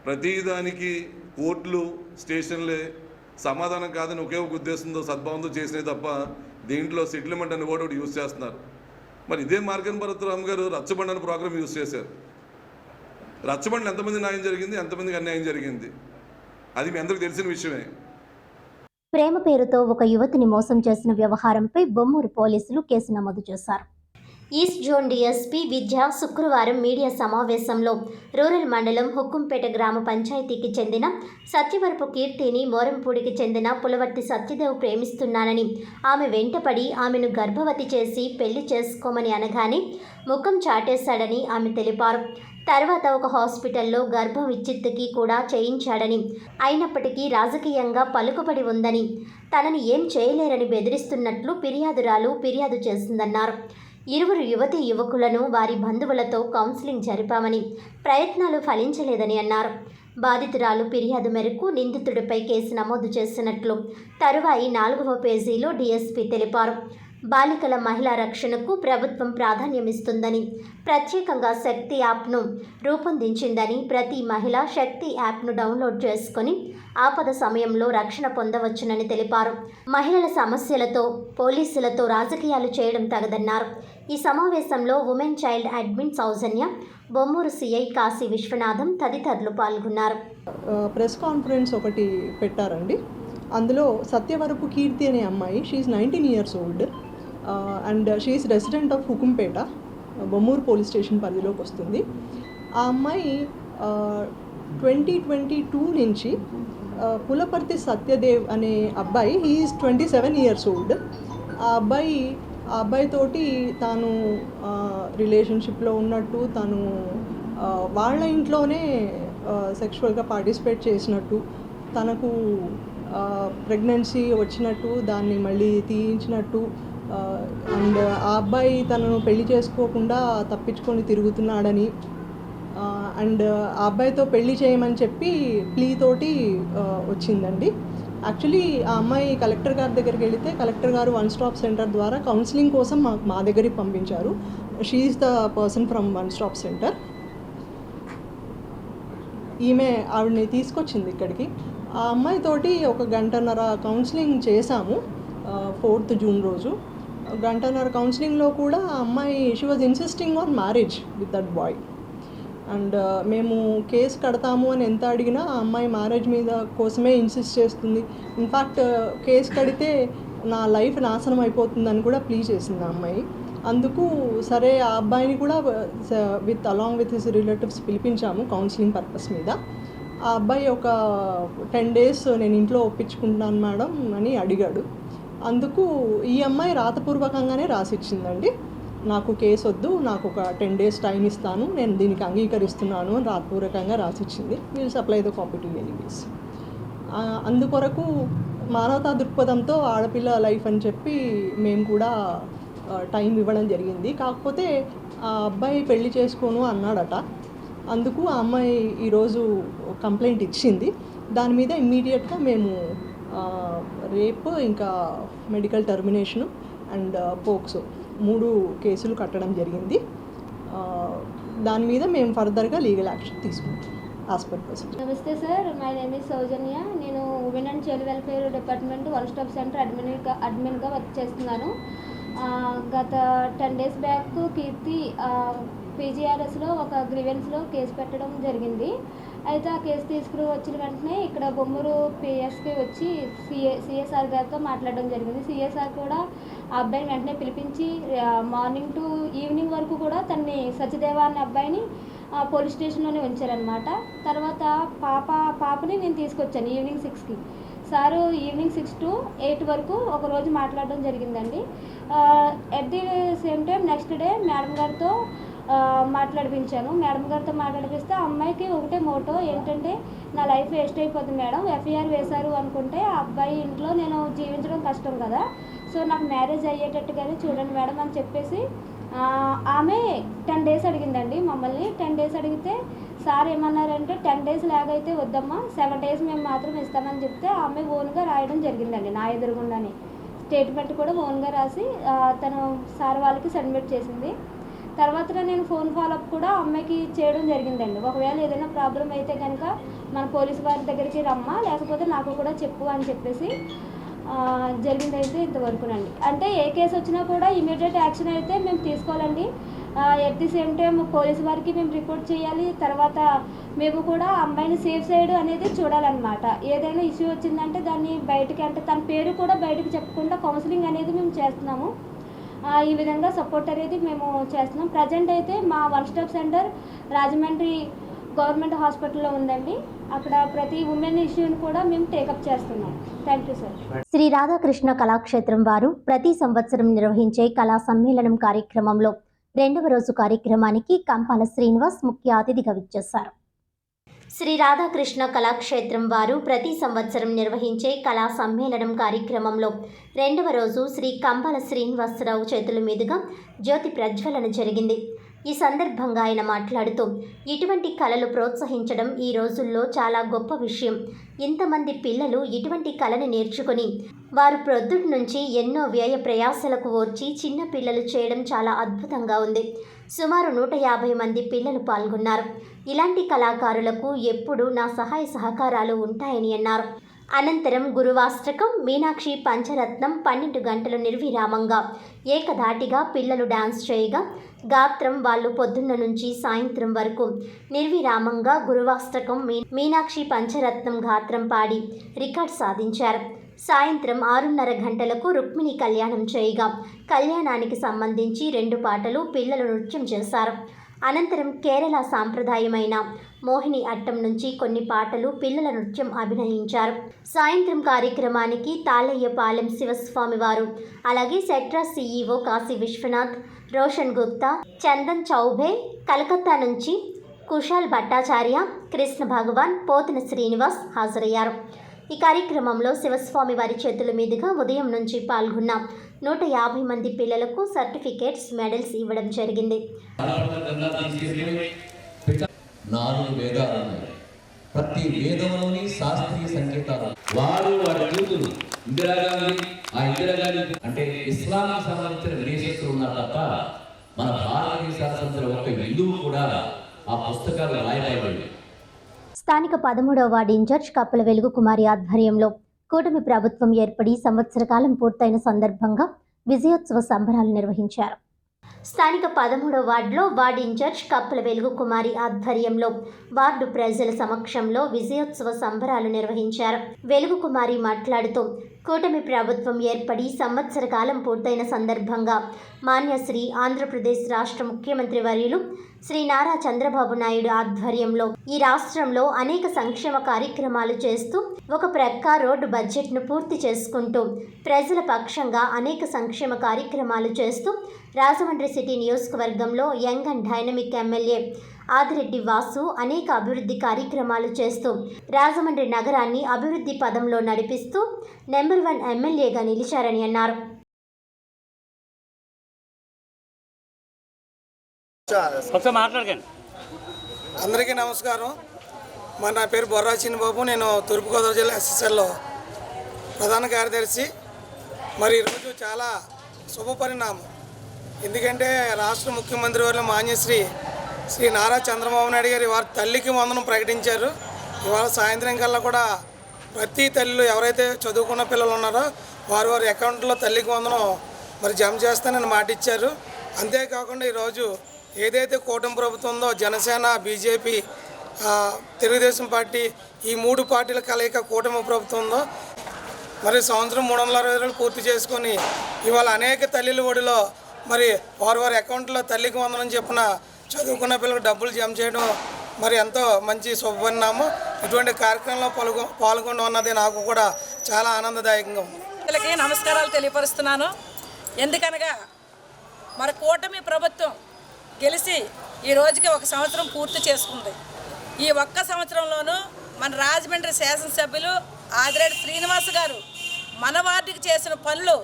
ప్రతిదానికి కోర్టులు స్టేషన్లే సమాధానం కాదని ఒకే ఒక ఉద్దేశంతో సద్భావంతో చేసినవి తప్ప దీంట్లో సెటిల్మెంట్ అని కూడా యూజ్ చేస్తున్నారు. మరి ఇదే మార్గన్ భరత్ రామ్ గారు రచ్చబండ అనే ప్రోగ్రామ్ యూజ్ చేశారు. రచ్చబండలు ఎంతమంది న్యాయం జరిగింది, ఎంతమందికి అన్యాయం జరిగింది, అది మీ అందరికీ తెలిసిన విషయమే. ప్రేమ పేరుతో ఒక యువతిని మోసం చేసిన వ్యవహారంపై బొమ్మూరు పోలీసులు కేసు నమోదు చేశారు. ఈస్ట్ జోన్ డీఎస్పీ విద్య శుక్రవారం మీడియా సమావేశంలో రూరల్ మండలం హుక్కుంపేట గ్రామ పంచాయతీకి చెందిన సత్యవరపు కీర్తిని మోరంపూడికి చెందిన పులవర్తి సత్యదేవ్ ప్రేమిస్తున్నానని ఆమె వెంటపడి ఆమెను గర్భవతి చేసి పెళ్లి చేసుకోమని అనగానే ముఖం చాటేశాడని ఆమె తెలిపారు. తర్వాత ఒక హాస్పిటల్లో గర్భ విచ్ఛిత్తికి కూడా చేయించాడని, అయినప్పటికీ రాజకీయంగా పలుకుబడి ఉందని తనని ఏం చేయలేరని బెదిరిస్తున్నట్లు ఫిర్యాదు చేసిందన్నారు. ఇరువురు యువకులను వారి బంధువులతో కౌన్సిలింగ్ జరిపామని, ప్రయత్నాలు ఫలించలేదని అన్నారు. బాధితురాలు ఫిర్యాదు మేరకు నిందితుడిపై కేసు నమోదు చేసినట్లు తరువాయి 4వ పేజీలో డీఎస్పీ తెలిపారు. బాలికల మహిళా రక్షణకు ప్రభుత్వం ప్రాధాన్యమిస్తుందని, ప్రత్యేకంగా శక్తి యాప్ను రూపొందించిందని, ప్రతి మహిళ శక్తి యాప్ను డౌన్లోడ్ చేసుకొని ఆపద సమయంలో రక్షణ పొందవచ్చునని తెలిపారు. మహిళల సమస్యలతో పోలీసులతో రాజకీయాలు చేయడం తగదన్నారు. ఈ సమావేశంలో ఉమెన్ చైల్డ్ అడ్మిన్ సౌజన్య, బొమ్మూరు సిఐ కాశీ విశ్వనాథం తదితరులు పాల్గొన్నారు. ప్రెస్ కాన్ఫరెన్స్ ఒకటి పెట్టారండి. అందులో సత్యవరపు కీర్తి అనే అమ్మాయి, she's 19 years old and she's resident of Hukumpeta, Bommuru police station పరిధిలోకి వస్తుంది. ఆ అమ్మాయి 2022 నుంచి పులపర్తి సత్యదేవ్ అనే అబ్బాయి, హీఈస్ 27 years old. ఆ అబ్బాయితోటి తాను రిలేషన్షిప్లో ఉన్నట్టు, తను వాళ్ళ ఇంట్లోనే సెక్షువల్గా పార్టిసిపేట్ చేసినట్టు, తనకు ప్రెగ్నెన్సీ వచ్చినట్టు, దాన్ని మళ్ళీ తీయించినట్టు, అండ్ ఆ అబ్బాయి తనను పెళ్లి చేసుకోకుండా తప్పించుకొని తిరుగుతున్నాడని, అండ్ ఆ అబ్బాయితో పెళ్లి చేయమని చెప్పి ప్లీ తోటి వచ్చిందండి. యాక్చువల్లీ ఆ అమ్మాయి కలెక్టర్ గారి దగ్గరికి వెళితే కలెక్టర్ గారు 1 Stop Center ద్వారా కౌన్సిలింగ్ కోసం మా దగ్గరికి పంపించారు. She is the person from 1 Stop Center. ఈమె ఆవిడని తీసుకొచ్చింది ఇక్కడికి. ఆ అమ్మాయితోటి 1 గంటన్నర కౌన్సిలింగ్ చేశాము 4th June రోజు. 1 గంటన్నర కౌన్సిలింగ్లో కూడా ఆ అమ్మాయి she was insisting on marriage with that boy. And మేము కేసు కడతాము అని ఎంత అడిగినా ఆ అమ్మాయి మ్యారేజ్ మీద కోసమే ఇన్సిస్ట్ చేస్తుంది. ఇన్ఫ్యాక్ట్ కేసు కడితే నా లైఫ్ నాశనం అయిపోతుందని కూడా ప్లీ చేసింది ఆ అమ్మాయి. అందుకు సరే ఆ అబ్బాయిని కూడా అలాంగ్ విత్ హిస్ రిలేటివ్స్ పిలిపించాము కౌన్సిలింగ్ పర్పస్ మీద. ఆ అబ్బాయి ఒక 10 days నేను ఇంట్లో ఒప్పించుకుంటున్నాను మేడం అని అడిగాడు. అందుకు ఈ అమ్మాయి రాతపూర్వకంగానే రాసిచ్చిందండి, నాకు కేసు వద్దు, నాకు ఒక 10 days టైం ఇస్తాను, నేను దీనికి అంగీకరిస్తున్నాను అని రాతపూర్వకంగా రాసిచ్చింది. We'll supply the copy to anyways. అందుకొరకు మానవతా దృక్పథంతో ఆడపిల్ల లైఫ్ అని చెప్పి మేము కూడా టైం ఇవ్వడం జరిగింది. కాకపోతే ఆ అబ్బాయి పెళ్లి చేసుకోను అన్నాడట. అందుకు ఆ అమ్మాయి ఈరోజు కంప్లైంట్ ఇచ్చింది. దాని మీద ఇమ్మీడియట్గా మేము రేప్, ఇంకా మెడికల్ టర్మినేషను అండ్ పోక్సో 3 కేసులు కట్టడం జరిగింది. దాని మీద మేము ఫర్దర్గా లీగల్ యాక్షన్ తీసుకుంటాం యాజ్ పర్ ప్రొసీజర్. నమస్తే sir, my name is Soujanya. నేను women and child welfare department 1 Stop Center అడ్మిన్గా వర్క్ చేస్తున్నాను. గత 10 days బ్యాక్ కీర్తి పీజీఆర్ఎస్లో ఒక గ్రీవెన్స్లో కేసు పెట్టడం జరిగింది. అయితే ఆ కేసు తీసుకుని వచ్చిన వెంటనే ఇక్కడ బొమ్మూరు పిఎస్కి వచ్చి సిఎస్ఆర్ గారితో మాట్లాడడం జరిగింది. సిఎస్ఆర్ కూడా ఆ అబ్బాయిని వెంటనే పిలిపించి మార్నింగ్ టు ఈవినింగ్ వరకు కూడా తన్ని సత్యదేవ అనే అబ్బాయిని పోలీస్ స్టేషన్లోనే ఉంచారనమాట. తర్వాత పాపని నేను తీసుకొచ్చాను ఈవినింగ్ 6కి. సారు ఈవినింగ్ 6 to 8 వరకు ఒకరోజు మాట్లాడడం జరిగిందండి. At the same time next day madam గారితో మాట్లాడిపించాను. మేడం గారితో మాట్లాడిపిస్తే ఆ అమ్మాయికి ఒకటే మోటో ఏంటంటే, నా లైఫ్ వేస్ట్ అయిపోతుంది మేడం, ఎఫ్ఐఆర్ వేశారు అనుకుంటే ఆ అబ్బాయి ఇంట్లో నేను జీవించడం కష్టం కదా, సో నాకు మ్యారేజ్ అయ్యేటట్టుగానే చూడండి మేడం అని చెప్పేసి ఆమె 10 days అడిగిందండి మమ్మల్ని. 10 days అడిగితే సార్ ఏమన్నారంటే 10 days లాగైతే వద్దమ్మా, 7 days మేము మాత్రం ఇస్తామని చెప్తే ఆమె ఓన్గా రాయడం జరిగిందండి. నా ఎదురుగుండానే స్టేట్మెంట్ కూడా ఓన్గా రాసి తను సార్ వాళ్ళకి సబ్మిట్ చేసింది. తర్వాత నేను ఫోన్ ఫాలోఅప్ కూడా అమ్మాయికి చేయడం జరిగిందండి. ఒకవేళ ఏదైనా ప్రాబ్లం అయితే కనుక మన పోలీసు వారి దగ్గరికి రమ్మా, లేకపోతే నాకు కూడా చెప్పు అని చెప్పేసి జరిగిందైతే ఇంతవరకునండి. అంటే ఏ కేసు వచ్చినా కూడా ఇమీడియట్ యాక్షన్ అయితే మేము తీసుకోవాలండి. At the same time police వారికి మేము రిపోర్ట్ చేయాలి. తర్వాత మేము కూడా అమ్మాయిని సేఫ్ సైడ్ అనేది చూడాలన్నమాట. ఏదైనా ఇష్యూ వచ్చిందంటే దాన్ని బయటకి, అంటే తన పేరు కూడా బయటకు చెప్పకుండా కౌన్సిలింగ్ అనేది మేము చేస్తున్నాము. ఈ విధంగా సపోర్ట్ అనేది మేము చేస్తున్నాం. ప్రజెంట్ అయితే మా 1 Stop సెంటర్ రాజమండ్రి గవర్నమెంట్ హాస్పిటల్లో ఉందండి. అక్కడ ప్రతి ఉమెన్ ఇష్యూని కూడా మేము టేకప్ చేస్తున్నాం. Thank you sir. Sri Radhakrishna Kalakshetram వారు ప్రతి సంవత్సరం నిర్వహించే కళా సమ్మేళనం కార్యక్రమంలో 2వ రోజు కార్యక్రమానికి కంపాల శ్రీనివాస్ ముఖ్య అతిథిగా విచ్చేశారు. శ్రీ రాధాకృష్ణ కళాక్షేత్రం వారు ప్రతి సంవత్సరం నిర్వహించే కళా సమ్మేళనం కార్యక్రమంలో 2వ రోజు శ్రీ కంపాల శ్రీనివాసరావు చేతుల మీదుగా జ్యోతి ప్రజ్వలన జరిగింది. ఈ సందర్భంగా ఆయన మాట్లాడుతూ, ఇటువంటి కళలు ప్రోత్సహించడం ఈ రోజుల్లో చాలా గొప్ప విషయం. ఇంతమంది పిల్లలు ఇటువంటి కళని నేర్చుకుని వారు ప్రొద్దుటి నుంచి ఎన్నో వ్యయ ప్రయాసలకు ఓర్చి చిన్న పిల్లలు చేయడం చాలా అద్భుతంగా ఉంది. సుమారు 150 మంది పిల్లలు పాల్గొన్నారు. ఇలాంటి కళాకారులకు ఎప్పుడూ నా సహాయ సహకారాలు ఉంటాయని అన్నారు. అనంతరం గురువాష్టకం, మీనాక్షి పంచరత్నం 12 గంటలు నిర్విరామంగా ఏకధాటిగా పిల్లలు డాన్స్ చేయగా, గాత్రం వాళ్ళు పొద్దున్న నుంచి సాయంత్రం వరకు నిర్విరామంగా గురువాష్టకం, మీనాక్షి పంచరత్నం గాత్రం పాడి రికార్డ్ సాధించారు. సాయంత్రం 6:30 గంటలకు రుక్మిణి కళ్యాణం చేయగా కళ్యాణానికి సంబంధించి 2 పాటలు పిల్లలు నృత్యం చేశారు. అనంతరం కేరళ సాంప్రదాయమైన మోహిని అట్టం నుంచి కొన్ని పాటలు పిల్లల నృత్యం అభినయించారు. సాయంత్రం కార్యక్రమానికి తాళయ్యపాలెం శివస్వామి వారు, అలాగే సెట్రా CEO కాశీ విశ్వనాథ్, రోషన్ గుప్తా, చందన్ చౌబే, కలకత్తా నుంచి కుశాల్ భట్టాచార్య, కృష్ణ భగవాన్, పోతిన శ్రీనివాస్ హాజరయ్యారు. ఈ కార్యక్రమంలో శివస్వామి వారి చేతుల మీదుగా ఉదయం నుంచి పాల్గొన్న 150 మంది పిల్లలకు సర్టిఫికేట్స్, మెడల్స్ ఇవ్వడం జరిగింది. 4 వేదాలు ఉన్నాయి. ప్రతి వేదంలోని శాస్త్రీయ సంకేతాలు. వారి కూతురు ఇందిరాగాంధీ అంటే ఇస్లాంకి సంబంధించిన విదేశస్తులు ఉన్నారు తప్ప మన భారతదేశానికి సంబంధించిన ఒక్క హిందువు కూడా ఆ పుస్తకాలు రాయబడి. స్థానిక 13వ వార్డు ఇన్ఛార్జ్ కప్పల వెలుగు కుమారి ఆధ్వర్యంలో కూటమి ప్రభుత్వం ఏర్పడి సంవత్సర కాలం పూర్తయిన సందర్భంగా విజయోత్సవ సంబరాలు నిర్వహించారు. స్థానిక 13వ వార్డులో వార్డు ఇన్ఛార్జ్ కప్పల వెలుగు కుమారి ఆధ్వర్యంలో వార్డు ప్రజల సమక్షంలో విజయోత్సవ సంబరాలు నిర్వహించారు. వెలుగు కుమారి మాట్లాడుతూ, కూటమి ప్రభుత్వం ఏర్పడి సంవత్సర కాలం పూర్తయిన సందర్భంగా మాన్యశ్రీ ఆంధ్రప్రదేశ్ రాష్ట్ర ముఖ్యమంత్రి వర్యులు శ్రీ నారా చంద్రబాబు నాయుడు ఆధ్వర్యంలో ఈ రాష్ట్రంలో అనేక సంక్షేమ కార్యక్రమాలు చేస్తూ ఒక ప్రక్క రోడ్డు బడ్జెట్ను పూర్తి చేసుకుంటూ ప్రజల పక్షంగా అనేక సంక్షేమ కార్యక్రమాలు చేస్తూ రాజమండ్రి సిటీ నియోజకవర్గంలో young and dynamic MLA Adireddy Vasu అనేక అభివృద్ధి కార్యక్రమాలు చేస్తూ రాజమండ్రి నగరాన్ని అభివృద్ధి పదంలో నడిపిస్తూ నెంబర్ 1 ఎమ్మెల్యేగా నిలిచారని అన్నారు. అందరికీ నమస్కారం. నా పేరు బొర్రా చిన్నబాబు. నేను తూర్పుగోదావరి జిల్లా SSLలో ప్రధాన కార్యదర్శి. మరి ఈరోజు చాలా శుభ పరిణామం. ఎందుకంటే రాష్ట్ర ముఖ్యమంత్రి వారు మాన్యశ్రీ శ్రీ నారా చంద్రబాబు నాయుడు గారు వారి తల్లికి వందనం ప్రకటించారు. ఇవాళ సాయంత్రం కల్లా కూడా ప్రతి తల్లిలు ఎవరైతే చదువుకున్న పిల్లలు ఉన్నారో వారి అకౌంట్లో తల్లికి వందనం మరి జమ చేస్తానని మాట ఇచ్చారు. అంతేకాకుండా ఈరోజు ఏదైతే కూటమి ప్రభుత్వం ఉందో జనసేన, బీజేపీ, తెలుగుదేశం పార్టీ, ఈ 3 పార్టీల కలయిక కూటమి ప్రభుత్వం ఉందో మరి సంవత్సరం 360 రోజులు పూర్తి చేసుకొని ఇవాళ అనేక తల్లిల ఒడిలో మరి వారి అకౌంట్లో తల్లికి వందనం చెప్పిన చదువుకున్న పిల్లలకు డబ్బులు జమ చేయడం మరి ఎంతో మంచి శుభపరిణామం. ఇటువంటి కార్యక్రమంలో పాల్గొనడం అన్నది నాకు కూడా చాలా ఆనందదాయకంగా ఉంది. పిల్లలకి నమస్కారాలు తెలియపరుస్తున్నాను. ఎందుకనగా మన కూటమి ప్రభుత్వం గెలిచి ఈ రోజుకి 1 సంవత్సరం పూర్తి చేసుకుంది. ఈ 1 సంవత్సరంలోనూ మన రాజమండ్రి శాసనసభ్యులు ఆదిరెడ్డి శ్రీనివాస్ గారు మన వార్డుకి చేసిన పనులు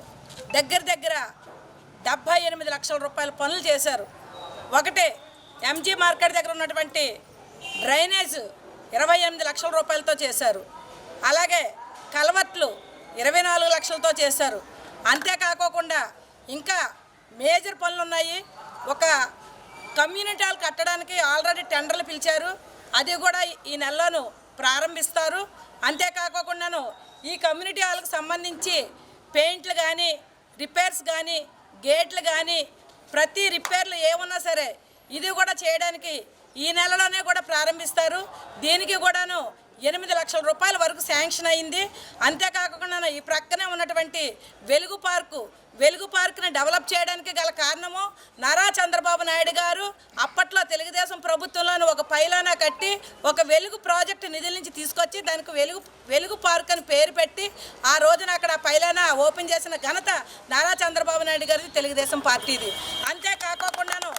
దగ్గర 78 లక్షల రూపాయల పనులు చేశారు. ఒకటే ఎంజీ మార్కెట్ దగ్గర ఉన్నటువంటి డ్రైనేజ్ 28 లక్షల రూపాయలతో చేశారు. అలాగే కల్వర్ట్లు 24 లక్షలతో చేశారు. అంతేకాకోకుండా ఇంకా మేజర్ పనులు ఉన్నాయి. ఒక కమ్యూనిటీ హాల్ కట్టడానికి ఆల్రెడీ టెండర్లు పిలిచారు, అది కూడా ఈ నెలలోనూ ప్రారంభిస్తారు. అంతేకాకోకుండాను ఈ కమ్యూనిటీ హాల్కి సంబంధించి పెయింట్లు కానీ, రిపేర్స్ కానీ, గేట్లు కానీ, ప్రతి రిపేర్లు ఏమున్నా సరే ఇది కూడా చేయడానికి ఈ నెలలోనే కూడా ప్రారంభిస్తారు. దీనికి కూడాను 8 లక్షల రూపాయల వరకు శాంక్షన్ అయింది. అంతేకాకుండా ఈ ప్రక్కనే ఉన్నటువంటి వెలుగు పార్కుని డెవలప్ చేయడానికి గల కారణము నారా చంద్రబాబు నాయుడు గారు అప్పట్లో తెలుగుదేశం ప్రభుత్వంలోని ఒక పైలానా కట్టి ఒక వెలుగు ప్రాజెక్టు నిధుల నుంచి తీసుకొచ్చి దానికి వెలుగు పార్క్ అని పేరు పెట్టి ఆ రోజున అక్కడ పైలానా ఓపెన్ చేసిన ఘనత నారా చంద్రబాబు నాయుడు గారిది, తెలుగుదేశం పార్టీది. అంతేకాకుండాను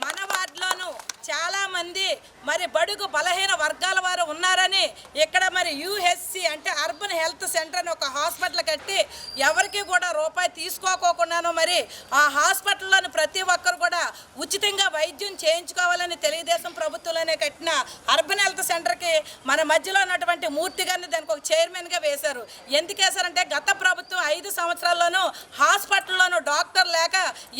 మన వార్డులోనూ చాలామంది మరి బడుగు బలహీన వర్గాల వారు ఉన్నారని ఇక్కడ మరి యూహెచ్సి అంటే అర్బన్ హెల్త్ సెంటర్ అని ఒక హాస్పిటల్ కట్టి ఎవరికి కూడా రూపాయి తీసుకోకోకుండాను మరి ఆ హాస్పిటల్లోని ప్రతి ఒక్కరు కూడా ఉచితంగా వైద్యం చేయించుకోవాలని తెలుగుదేశం ప్రభుత్వంలోనే కట్టిన అర్బన్ హెల్త్ సెంటర్కి మన మధ్యలో ఉన్నటువంటి మూర్తి గారిని దానికి ఒక చైర్మన్గా వేశారు. ఎందుకు వేశారంటే గత ప్రభుత్వం 5 సంవత్సరాల్లోనూ హాస్పిటల్లోనూ డాక్టర్ లేక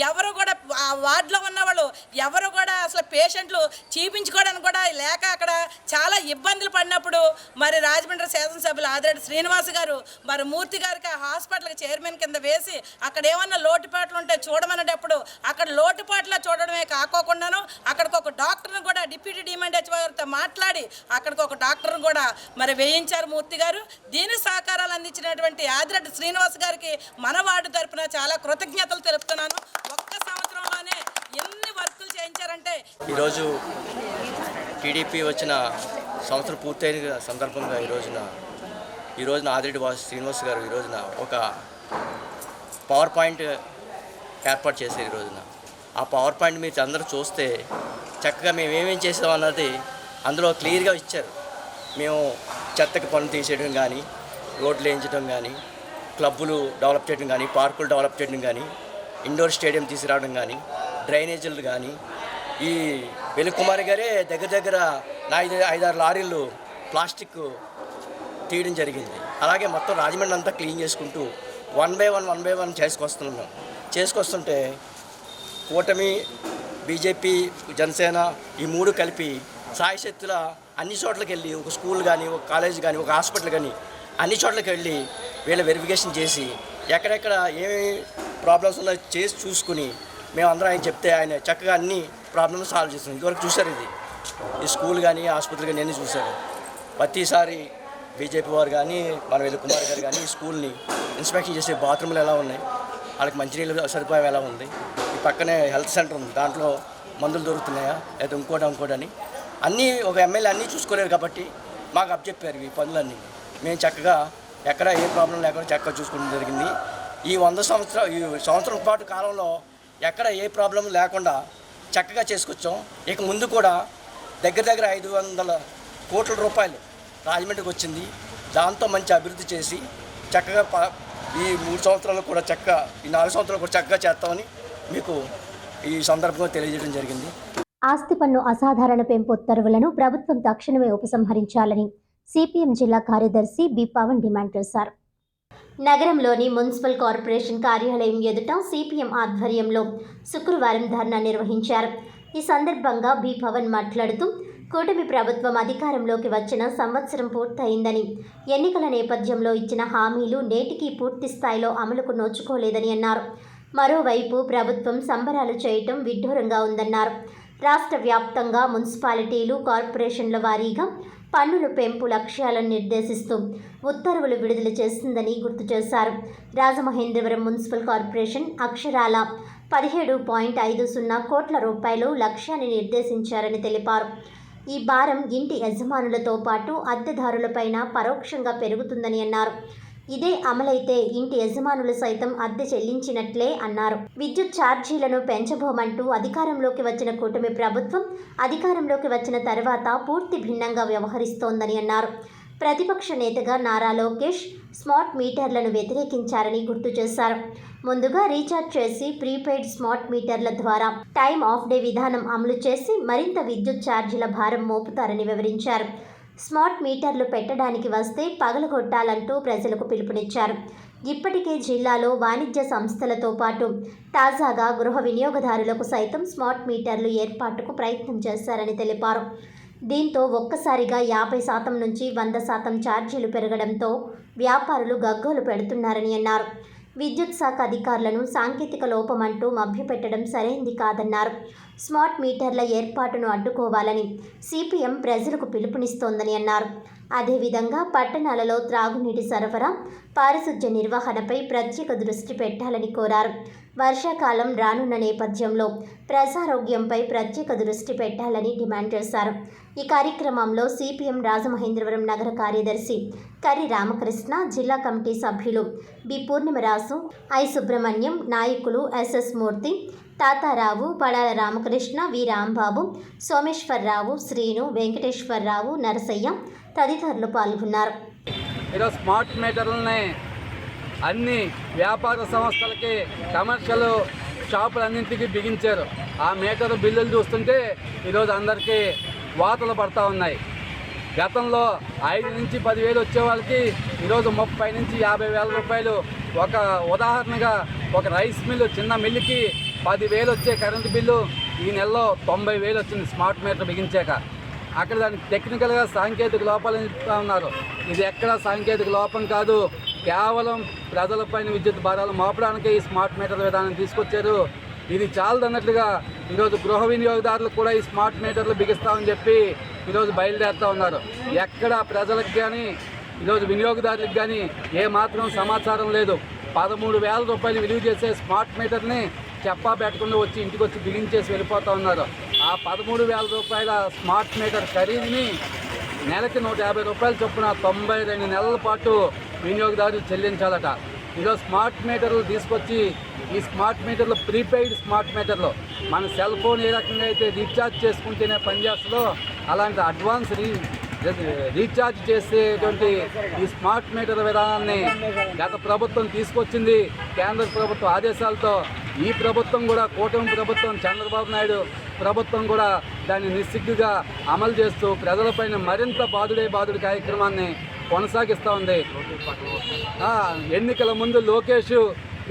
ఎవరు కూడా ఆ వార్డులో ఉన్నవాళ్ళు ఎవరు కూడా అసలు పేషెంట్లు చూపించుకోవడానికి కూడా లేక అక్కడ చాలా ఇబ్బందులు పడినప్పుడు మరి రాజమండ్రి శాసనసభ్యులు ఆదిరెడ్డి శ్రీనివాస్ గారు మరి మూర్తి గారికి ఆ హాస్పిటల్కి చైర్మన్ కింద వేసి అక్కడ ఏమన్నా లోటుపాట్లు ఉంటే చూడమనేటప్పుడు అక్కడ లోటుపాట్ల చూడడమే కాకోకుండాను అక్కడికి ఒక డాక్టర్ని కూడా డిప్యూటీ డిమాండ్ గారితో మాట్లాడి అక్కడికి ఒక డాక్టర్ని కూడా మరి వేయించారు మూర్తి గారు. దీని సహకారాలు అందించినటువంటి ఆదిరెడ్డి శ్రీనివాస్ గారికి మన వార్డు తరపున చాలా కృతజ్ఞతలు తెలుపుతున్నాను. 1 సంవత్సరంలోనే ఎన్ని వర్కులు చేయించారంటే ఈరోజు టీడీపీ వచ్చిన సంవత్సరం పూర్తయిన సందర్భంగా ఈ రోజున ఆదిరెడ్డి శ్రీనివాస్ గారు ఈ రోజున ఒక పవర్ పాయింట్ ఏర్పాటు చేశారు. ఈ రోజున ఆ పవర్ పాయింట్ మీరు అందరూ చూస్తే చక్కగా మేము ఏమేం చేసాం అన్నది అందులో క్లియర్గా ఇచ్చారు. మేము చెత్తకి పనులు తీసేయడం కానీ, రోడ్లు వేయించడం కానీ, క్లబ్బులు డెవలప్ చేయడం కానీ, పార్కులు డెవలప్ చేయడం కానీ, ఇండోర్ స్టేడియం తీసుకురావడం కానీ, డ్రైనేజీలు కానీ, ఈ వెలుకుమారి గారే దగ్గర 5-6 లారీలు ప్లాస్టిక్ తీయడం జరిగింది. అలాగే మొత్తం రాజమండ్రి అంతా క్లీన్ చేసుకుంటూ 1 బై 1 చేసుకొస్తుంటే కూటమి, బీజేపీ, జనసేన ఈ 3 కలిపి సాయశక్తుల అన్ని చోట్లకి వెళ్ళి ఒక స్కూల్ కానీ, ఒక కాలేజ్ కానీ, ఒక హాస్పిటల్ కానీ అన్ని చోట్లకి వెళ్ళి వీళ్ళ వెరిఫికేషన్ చేసి ఎక్కడెక్కడ ఏమేమి ప్రాబ్లమ్స్ ఉన్నాయో చేసి చూసుకుని మేమందరం ఆయన చెప్తే ఆయన చక్కగా అన్ని ప్రాబ్లమ్స్ సాల్వ్ చేస్తున్నాం. ఇంతవరకు చూశారు ఈ స్కూల్ కానీ, ఆసుపత్రి కానీ అన్నీ చూశారు. ప్రతిసారి బీజేపీ వారు కానీ, మన వెలుకుమార్ గారు కానీ ఈ స్కూల్ని ఇన్స్పెక్షన్ చేసే బాత్రూమ్లు ఎలా ఉన్నాయి, వాళ్ళకి మంచినీళ్ళ సదుపాయం ఎలా ఉంది, ఈ పక్కనే హెల్త్ సెంటర్ ఉంది దాంట్లో మందులు దొరుకుతున్నాయా లేదా ఇంకోటని అన్నీ ఒక ఎమ్మెల్యే అన్నీ చూసుకోలేరు కాబట్టి మాకు అప్పచెప్పారు ఈ పనులన్నీ. మేము చక్కగా ఎక్కడ ఏ ప్రాబ్లం లేకుండా చక్కగా చూసుకోవడం జరిగింది. ఈ 100 సంవత్సరం పాటు కాలంలో ఎక్కడ ఏ ప్రాబ్లం లేకుండా చక్కగా చేసుకొచ్చాం. ఇక ముందు కూడా దగ్గర 500 కోట్ల రూపాయలు రాజమండ్రికి వచ్చింది. దాంతో మంచి అభివృద్ధి చేసి చక్కగా ఈ 3 సంవత్సరాలు కూడా చక్కగా ఈ 4 సంవత్సరాలు కూడా చక్కగా చేస్తామని మీకు ఈ సందర్భంగా తెలియజేయడం జరిగింది. ఆస్తి పన్ను అసాధారణ పెంపు ఉత్తర్వులను ప్రభుత్వం తక్షణమే ఉపసంహరించాలని సిపిఎం జిల్లా కార్యదర్శి బి పవన్ డిమాండ్ చేశారు. నగరంలోని మున్సిపల్ కార్పొరేషన్ కార్యాలయం ఎదుట సిపిఎం ఆధ్వర్యంలో శుక్రవారం ధర్నా నిర్వహించారు. ఈ సందర్భంగా బి పవన్ మాట్లాడుతూ కూటమి ప్రభుత్వం అధికారంలోకి వచ్చిన సంవత్సరం పూర్తయిందని, ఎన్నికల నేపథ్యంలో ఇచ్చిన హామీలు నేటికి పూర్తి స్థాయిలో అమలుకు నోచుకోలేదని అన్నారు. మరోవైపు ప్రభుత్వం సంబరాలు చేయటం విడ్డూరంగా ఉందన్నారు. రాష్ట్ర వ్యాప్తంగా మున్సిపాలిటీలు, కార్పొరేషన్ల వారీగా పన్నుల పెంపు లక్ష్యాలను నిర్దేశిస్తూ ఉత్తర్వులు విడుదల చేసిందని గుర్తు చేశారు. రాజమహేంద్రవరం మున్సిపల్ కార్పొరేషన్ అక్షరాల 17.50 కోట్ల రూపాయలు లక్ష్యాన్ని నిర్దేశించారని తెలిపారు. ఈ భారం ఇంటి యజమానులతో పాటు అద్దెదారులపైన పరోక్షంగా పెరుగుతుందని అన్నారు. ఇదే అమలైతే ఇంటి యజమానులు సైతం అద్దె చెల్లించినట్లే అన్నారు. విద్యుత్ ఛార్జీలను పెంచబోమంటూ అధికారంలోకి వచ్చిన కూటమి ప్రభుత్వం అధికారంలోకి వచ్చిన తర్వాత పూర్తి భిన్నంగా వ్యవహరిస్తోందని అన్నారు. ప్రతిపక్ష నేతగా నారా లోకేష్ స్మార్ట్ మీటర్లను వ్యతిరేకించారని గుర్తు చేశారు. ముందుగా రీఛార్జ్ చేసి ప్రీపెయిడ్ స్మార్ట్ మీటర్ల ద్వారా టైమ్ ఆఫ్ డే విధానం అమలు చేసి మరింత విద్యుత్ ఛార్జీల భారం మోపుతారని వివరించారు. స్మార్ట్ మీటర్లు పెట్టడానికి వస్తే పగలగొట్టాలంటూ ప్రజలకు పిలుపునిచ్చారు. ఇప్పటికే జిల్లాలో వాణిజ్య సంస్థలతో పాటు తాజాగా గృహ వినియోగదారులకు సైతం స్మార్ట్ మీటర్లు ఏర్పాటుకు ప్రయత్నం చేశారని తెలిపారు. దీంతో ఒక్కసారిగా 50% నుంచి 100% ఛార్జీలు పెరగడంతో వ్యాపారులు గగ్గోలు పెడుతున్నారని అన్నారు. విద్యుత్ శాఖ అధికారులను సాంకేతిక లోపమంటూ మభ్యపెట్టడం సరైంది కాదన్నారు. స్మార్ట్ మీటర్ల ఏర్పాటును అడ్డుకోవాలని సిపిఎం ప్రజలకు పిలుపునిస్తోందని అన్నారు. అదేవిధంగా పట్టణాలలో త్రాగునీటి సరఫరా, పారిశుధ్య నిర్వహణపై ప్రత్యేక దృష్టి పెట్టాలని కోరారు. వర్షాకాలం రానున్న నేపథ్యంలో ప్రజారోగ్యంపై ప్రత్యేక దృష్టి పెట్టాలని డిమాండ్ చేశారు. ఈ కార్యక్రమంలో సిపిఎం రాజమహేంద్రవరం నగర కార్యదర్శి కర్రి రామకృష్ణ, జిల్లా కమిటీ సభ్యులు బి పూర్ణిమరాజు, ఐ సుబ్రహ్మణ్యం, నాయకులు ఎస్ఎస్ మూర్తి, తాతారావు, పడాల రామకృష్ణ, వి రాంబాబు, సోమేశ్వరరావు, శ్రీను, వెంకటేశ్వరరావు, నరసయ్య తదితరులు పాల్గొన్నారు. ఈరోజు స్మార్ట్ మీటర్లని అన్ని వ్యాపార సంస్థలకి, కమర్షియల్ షాపులన్నింటికి బిగించారు. ఆ మీటర్ బిల్లులు చూస్తుంటే ఈరోజు అందరికీ వాతలు పడతా ఉన్నాయి. గతంలో 5 నుంచి 10,000 వచ్చే వాళ్ళకి ఈరోజు 30 నుంచి 50,000 రూపాయలు. ఒక ఉదాహరణగా ఒక రైస్ మిల్లు, చిన్న మిల్లుకి 10,000 వచ్చే కరెంటు బిల్లు ఈ నెలలో 90,000 వచ్చింది స్మార్ట్ మీటర్ బిగించాక. అక్కడ దానికి టెక్నికల్గా సాంకేతిక లోపాలు చెప్తా ఉన్నారు. ఇది ఎక్కడ సాంకేతిక లోపం కాదు, కేవలం ప్రజలపైన విద్యుత్ భారాలు మోపడానికి ఈ స్మార్ట్ మీటర్ విధానం తీసుకొచ్చారు. ఇది చాలదన్నట్లుగా ఈరోజు గృహ వినియోగదారులకు కూడా ఈ స్మార్ట్ మీటర్లు బిగిస్తామని చెప్పి ఈరోజు బయలుదేరుతూ ఉన్నారు. ఎక్కడ ప్రజలకు కానీ ఈరోజు వినియోగదారులకు కానీ ఏమాత్రం సమాచారం లేదు. 13,000 రూపాయలు విలువ చేసే స్మార్ట్ మీటర్ని చెప్పా పెట్టకుండా వచ్చి ఇంటికి వచ్చి బిగించేసి వెళ్ళిపోతూ ఉన్నారు. ఆ 13,000 రూపాయల స్మార్ట్ మీటర్ ఖరీదుని నెలకి 150 రూపాయలు చొప్పున 92 నెలల పాటు వినియోగదారులు చెల్లించాలట. ఈరోజు స్మార్ట్ మీటర్లు తీసుకొచ్చి ఈ స్మార్ట్ మీటర్లు ప్రీపెయిడ్ స్మార్ట్ మీటర్లు మన సెల్ ఫోన్ ఏ రకంగా అయితే రీఛార్జ్ చేసుకుంటేనే పనిచేస్తుందో అలాంటి అడ్వాన్స్ రీఛార్జ్ చేసేటువంటి ఈ స్మార్ట్ మీటర్ విధానాన్ని గత ప్రభుత్వం తీసుకొచ్చింది కేంద్ర ప్రభుత్వ ఆదేశాలతో. ఈ ప్రభుత్వం కూడా, కూటమి ప్రభుత్వం, చంద్రబాబు నాయుడు ప్రభుత్వం కూడా దాన్ని నిస్సిగ్గుగా అమలు చేస్తూ ప్రజలపైన మరింత బాదుడే కార్యక్రమాన్ని కొనసాగిస్తూ ఉంది. ఎన్నికల ముందు లోకేష్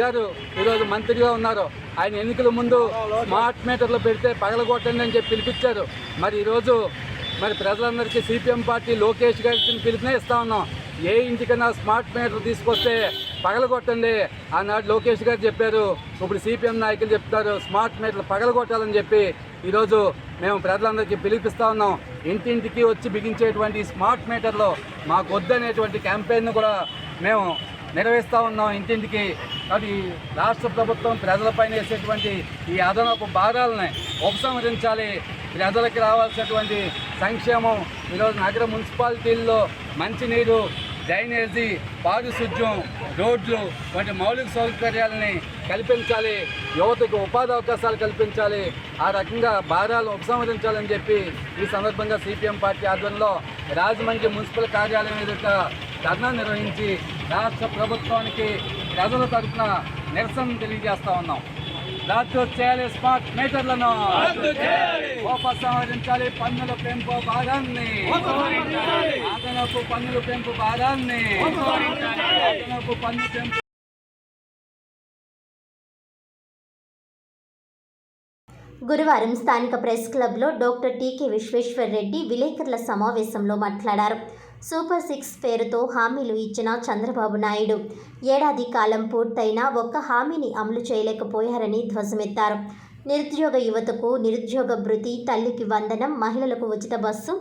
గారు ఈరోజు మంత్రిగా ఉన్నారు. ఆయన ఎన్నికల ముందు స్మార్ట్ మీటర్లు పెడితే పగలగొట్టండి అని చెప్పి పిలిపించారు. మరి ఈరోజు ప్రజలందరికీ సిపిఎం పార్టీ లోకేష్ గారికి పిలుపునే ఇస్తా ఉన్నాం. ఏ ఇంటికన్నా స్మార్ట్ మీటర్ తీసుకొస్తే పగలగొట్టండి ఆనాడు లోకేష్ గారు చెప్పారు. ఇప్పుడు సిపిఎం నాయకులు చెప్తారు స్మార్ట్ మీటర్లు పగలగొట్టాలని చెప్పి ఈరోజు మేము ప్రజలందరికీ పిలిపిస్తూ ఉన్నాం. ఇంటింటికి వచ్చి బిగించేటువంటి స్మార్ట్ మీటర్లు మాకు వద్దనేటువంటి క్యాంపెయిన్ను కూడా మేము నిర్వహిస్తూ ఉన్నాం ఇంటింటికి. అది రాష్ట్ర ప్రభుత్వం ప్రజలపైన వేసేటువంటి ఈ అదనపు భారాలని ఉపసంహరించాలి. ప్రజలకు రావాల్సినటువంటి సంక్షేమం ఈరోజు నగర మున్సిపాలిటీల్లో మంచినీరు, డ్రైనేజీ, పారిశుధ్యం, రోడ్లు వంటి మౌలిక సౌకర్యాలని కల్పించాలి. యువతకు ఉపాధి అవకాశాలు కల్పించాలి. ఆ రకంగా భారాలు ఉపసంహరించాలని చెప్పి ఈ సందర్భంగా సిపిఎం పార్టీ ఆధ్వర్యంలో రాజమండ్రి మున్సిపల్ కార్యాలయం ఎదుట ధర్నా నిర్వహించి రాష్ట్ర ప్రభుత్వానికి ప్రజల తరఫున నిరసన తెలియజేస్తా ఉన్నాం. రద్దు చేయాలి స్మార్ట్ మీటర్లను, ఉపసంహరించాలి పన్నుల పెంపు భారాన్ని, అదనపు పన్నుల పెంపు భారాన్ని, అదనపు పన్ను పెంపు. గురువారం స్థానిక ప్రెస్ క్లబ్లో డాక్టర్ టీకే విశ్వేశ్వర్ రెడ్డి విలేకరుల సమావేశంలో మాట్లాడారు. సూపర్ 6 పేరుతో హామీలు ఇచ్చిన చంద్రబాబు నాయుడు ఏడాది కాలం పూర్తయినా ఒక్క హామీని అమలు చేయలేకపోయారని ధ్వజమెత్తారు. నిరుద్యోగ యువతకు నిరుద్యోగ భృతి, తల్లికి వందనం, మహిళలకు ఉచిత బస్సు,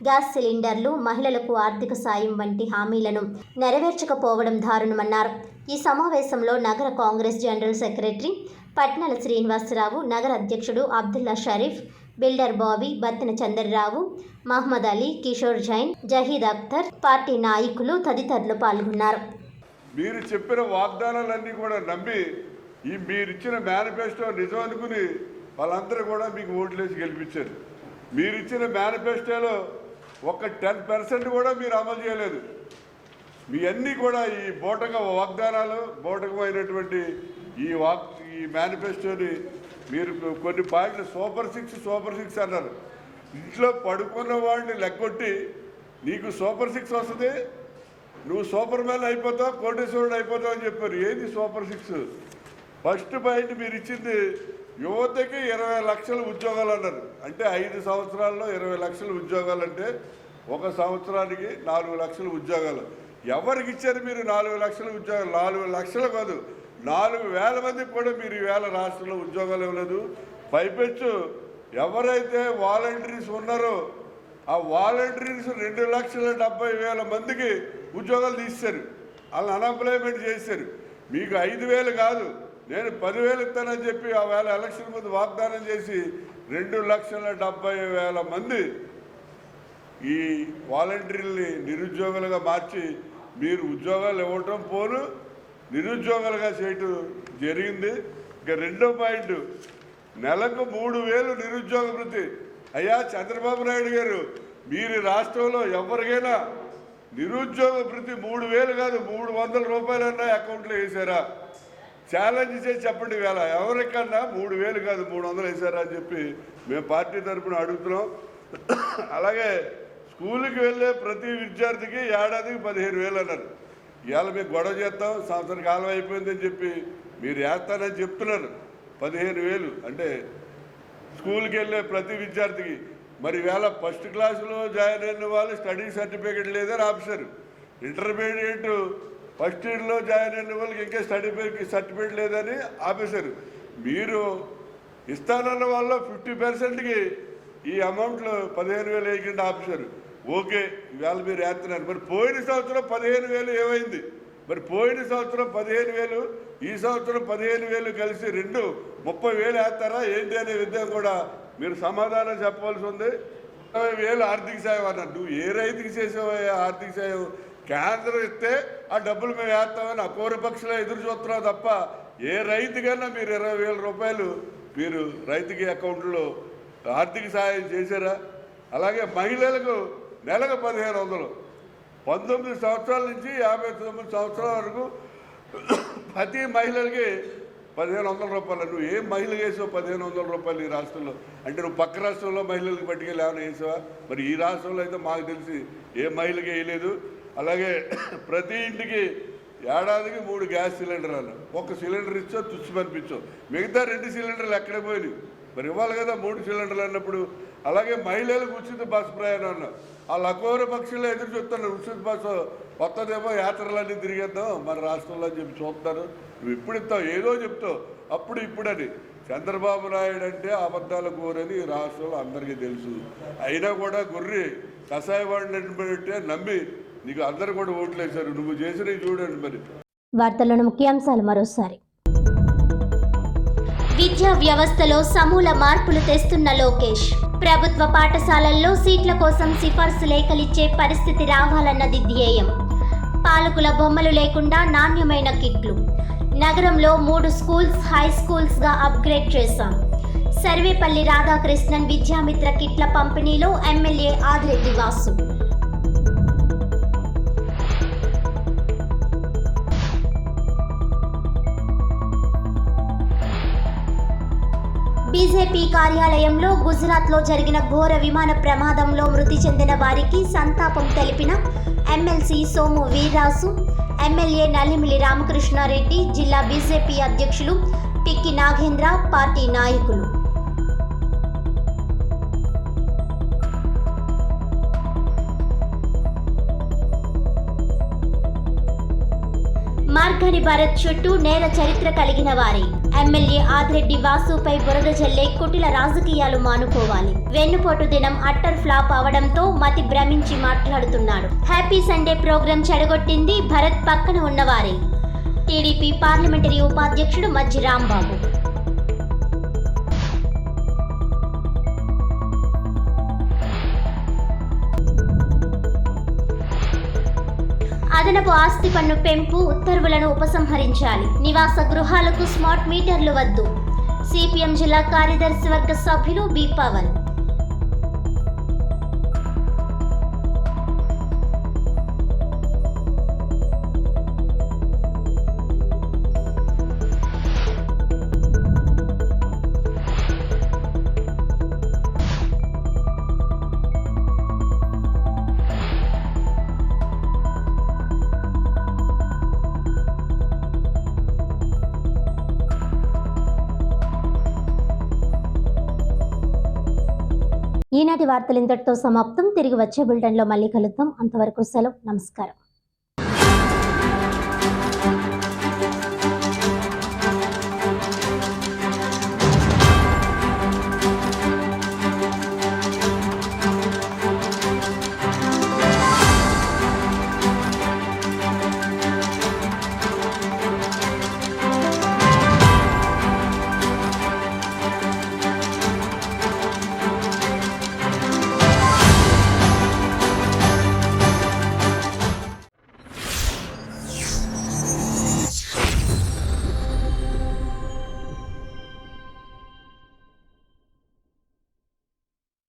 గ్యాస్ సిలిండర్లు, మహిళలకు ఆర్థిక సాయం వంటి హామీలను నెరవేర్చకపోవడం దారుణమన్నారు. ఈ సమావేశంలో నగర కాంగ్రెస్ జనరల్ సెక్రటరీ పట్నాల శ్రీనివాసరావు, నగర అధ్యక్షుడు అబ్దుల్లా షరీఫ్, బిల్డర్ బాబీ, బత్తిన చంద్రరావు, మహమ్మద్ అలీ, కిషోర్ జైన్, జహీద్ అఖ్తర్, పార్టీ నాయకులు తదితరులు పాల్గొన్నారు. మీరు చెప్పిన వాగ్దానాలన్నీ కూడా నమ్మి మీరిచ్చిన మేనిఫెస్టో నిజం అనుకుని వాళ్ళందరూ కూడా మీకు ఓట్లేసి గెలిపించారు. మీరిచ్చిన మేనిఫెస్టోలో ఒక 10% కూడా మీరు అమలు చేయలేదు. మీ అన్నీ కూడా ఈ వాగ్దానాలు, బోటకమైనటువంటి ఈ మేనిఫెస్టోని మీరు కొన్ని పాయింట్లు సూపర్ సిక్స్ అన్నారు. ఇంట్లో పడుకున్న వాడిని లెక్కొట్టి నీకు సూపర్ 6 వస్తుంది, నువ్వు సూపర్ మ్యాన్ అయిపోతావు, కోటేశ్వరుడు అయిపోతావు అని చెప్పారు. ఏది సూపర్ 6? ఫస్ట్ పాయింట్ మీరు ఇచ్చింది యువతకి 20 లక్షల ఉద్యోగాలు అన్నారు. అంటే 5 సంవత్సరాల్లో 20 లక్షల ఉద్యోగాలు అంటే ఒక సంవత్సరానికి 4 లక్షల ఉద్యోగాలు. ఎవరికి ఇచ్చారు మీరు 4 లక్షల ఉద్యోగాలు? 4 లక్షలు కాదు, 4,000 మందికి కూడా మీరు ఈవేళ రాష్ట్రంలో ఉద్యోగాలు ఇవ్వలేదు. పైపెచ్చు ఎవరైతే వాలంటీర్స్ ఉన్నారో ఆ వాలంటీర్స్ 2,70,000 మందికి ఉద్యోగాలు తీశారు. వాళ్ళని అన్ఎంప్లాయ్మెంట్ చేశారు. మీకు 5,000 కాదు, నేను 10,000 ఇస్తానని చెప్పి ఆ వేళ ఎలక్షన్ ముందు వాగ్దానం చేసి 2,70,000 మంది ఈ వాలంటీర్లని నిరుద్యోగులుగా మార్చి మీరు ఉద్యోగాలు ఇవ్వటం పోను నిరుద్యోగులుగా చేయటం జరిగింది. ఇక రెండో పాయింట్, నెలకు 3,000 నిరుద్యోగ వృత్తి. అయ్యా చంద్రబాబు నాయుడు గారు, మీరు రాష్ట్రంలో ఎవరికైనా నిరుద్యోగ వృత్తి 3,000 కాదు 300 రూపాయలన్నా అకౌంట్లో వేసారా? ఛాలెంజ్ చేసి చెప్పండి. వేళ ఎవరికన్నా 3,000 కాదు 300 వేసారా అని చెప్పి మేము పార్టీ తరఫున అడుగుతున్నాం. అలాగే స్కూల్కి వెళ్ళే ప్రతి విద్యార్థికి ఏడాదికి 15,000 అన్నారు. ఇవాళ మీకు గొడవ చేస్తాం, సంవత్సరం కాలం అయిపోయిందని చెప్పి మీరు వేస్తానని చెప్తున్నారు. 15,000 అంటే స్కూల్కి వెళ్ళే ప్రతి విద్యార్థికి. మరి వేళ ఫస్ట్ క్లాసులో జాయిన్ అయిన వాళ్ళు స్టడీ సర్టిఫికేట్ లేదని ఆఫీసర్, ఇంటర్మీడియట్ ఫస్ట్ ఇయర్లో జాయిన్ అయిన వాళ్ళకి ఇంకా స్టడీ సర్టిఫికేట్ లేదని ఆఫీసర్. మీరు ఇస్తానన్న వాళ్ళు 50%కి ఈ అమౌంట్లో 15,000 వేయకుండా ఆఫీసర్. ఓకే, ఇవాళ మీరు వేస్తున్నారు. మరి పోయిన సంవత్సరం 15,000 ఏమైంది? మరి పోయిన సంవత్సరం 15,000, ఈ సంవత్సరం 15,000 కలిసి 30,000 వేస్తారా ఏంటి అనే విధంగా కూడా మీరు సమాధానం చెప్పవలసి ఉంది. 20,000 ఆర్థిక సాయం అన్నారు. నువ్వు ఏ రైతుకి చేసావు ఆర్థిక సాయం? కేంద్రం ఇస్తే ఆ డబ్బులు మేము వేస్తామని అపూర్వపక్షంలో ఎదురు చూస్తున్నావు తప్ప ఏ రైతుకైనా మీరు 20,000 రూపాయలు మీరు రైతుకి అకౌంట్లో ఆర్థిక సాయం చేశారా? అలాగే మహిళలకు నెలకు 1,500, 19 సంవత్సరాల నుంచి 59 సంవత్సరాల వరకు ప్రతి మహిళలకి 1,500 రూపాయలు. నువ్వు ఏం మహిళ వేసావు 1,500 రూపాయలు ఈ రాష్ట్రంలో? అంటే నువ్వు పక్క రాష్ట్రంలో మహిళలకు పట్టుకెళ్ళి ఏమైనా వేసావా? మరి ఈ రాష్ట్రంలో అయితే మాకు తెలిసి ఏ మహిళకి వేయలేదు. అలాగే ప్రతి ఇంటికి ఏడాదికి 3 గ్యాస్ సిలిండర్లు, 1 సిలిండర్ ఇచ్చో తుచ్చి పంపించావు, మిగతా 2 సిలిండర్లు ఎక్కడ పోయినాయి? మరి ఇవ్వాలి కదా 3 సిలిండర్లు అన్నప్పుడు. అలాగే మహిళలకు ఉచిత బస్సు ప్రయాణం అన్నావు. ఆ లకోర పక్షుల్లో ఎదురు చూస్తున్నారు. ఉచిత బస్సు కొత్తదేమో యాత్రలన్నీ తిరిగేద్దాం మన రాష్ట్రంలో అని చెప్పి చూస్తున్నారు. నువ్వు ఎప్పుడు ఇస్తావు? ఏదో చెప్తావు అప్పుడు ఇప్పుడని. చంద్రబాబు నాయుడు అంటే అబద్ధాల కోరని రాష్ట్రంలో అందరికీ తెలుసు. అయినా కూడా గుర్రి కషాయవాడిని పెట్టే నమ్మి నీకు అందరు కూడా ఓట్లు వేశారు. నువ్వు చేసినవి చూడండి. మరి వార్తల్లోని ముఖ్యాంశాలు మరోసారి. విద్యా వ్యవస్థలో సమూల మార్పులు తెస్తున్న లోకేష్. ప్రభుత్వ పాఠశాలల్లో సీట్ల కోసం సిఫార్సు లేఖలిచ్చే పరిస్థితి రావాలన్నది ధ్యేయం. పాలకుల బొమ్మలు లేకుండా నాణ్యమైన కిట్లు. నగరంలో 3 స్కూల్స్ హై స్కూల్స్గా అప్గ్రేడ్ చేశాం. సర్వేపల్లి రాధాకృష్ణన్ విద్యామిత్ర కిట్ల పంపిణీలో ఎమ్మెల్యే ఆదిరెడ్డి వాసు. బీజేపీ కార్యాలయంలో గుజరాత్లో జరిగిన ఘోర విమాన ప్రమాదంలో మృతి చెందిన వారికి సంతాపం తెలిపిన ఎమ్మెల్సీ సోము వీర్రాజు, ఎమ్మెల్యే నల్లిమిలి రామకృష్ణారెడ్డి, జిల్లా బీజేపీ అధ్యక్షులు టిక్కి నాగేంద్ర, పార్టీ నాయకులు. మార్గని భరత్ చుట్టూ నేర చరిత్ర కలిగిన వారే ఎమ్మెల్యే ఆదిరెడ్డి వాసుపై బురద జల్లే కుటిల రాజకీయాలు మానుకోవాలి. వెన్నుపోటు దినం అట్టర్ ఫ్లాప్ అవడంతో మతి భ్రమించి మాట్లాడుతున్నాడు. హ్యాపీ సండే ప్రోగ్రాం చెడగొట్టింది భరత్ పక్కన ఉన్నవారే. టీడీపీ పార్లమెంటరీ ఉపాధ్యక్షుడు మజ్జి రాంబాబు. అదనపు ఆస్తి పన్ను పెంపు ఉత్తర్వులను ఉపసంహరించాలి. నివాస గృహాలకు స్మార్ట్ మీటర్లు వద్దు. సిపిఎం జిల్లా కార్యదర్శి వర్గ సభ్యులు బి పవన్. ఈనాటి వార్తలు ఇంతటితో సమాప్తం. తిరిగి వచ్చే బులెటిన్లో మళ్ళీ కలుద్దాం. అంతవరకు సెలవు. నమస్కారం.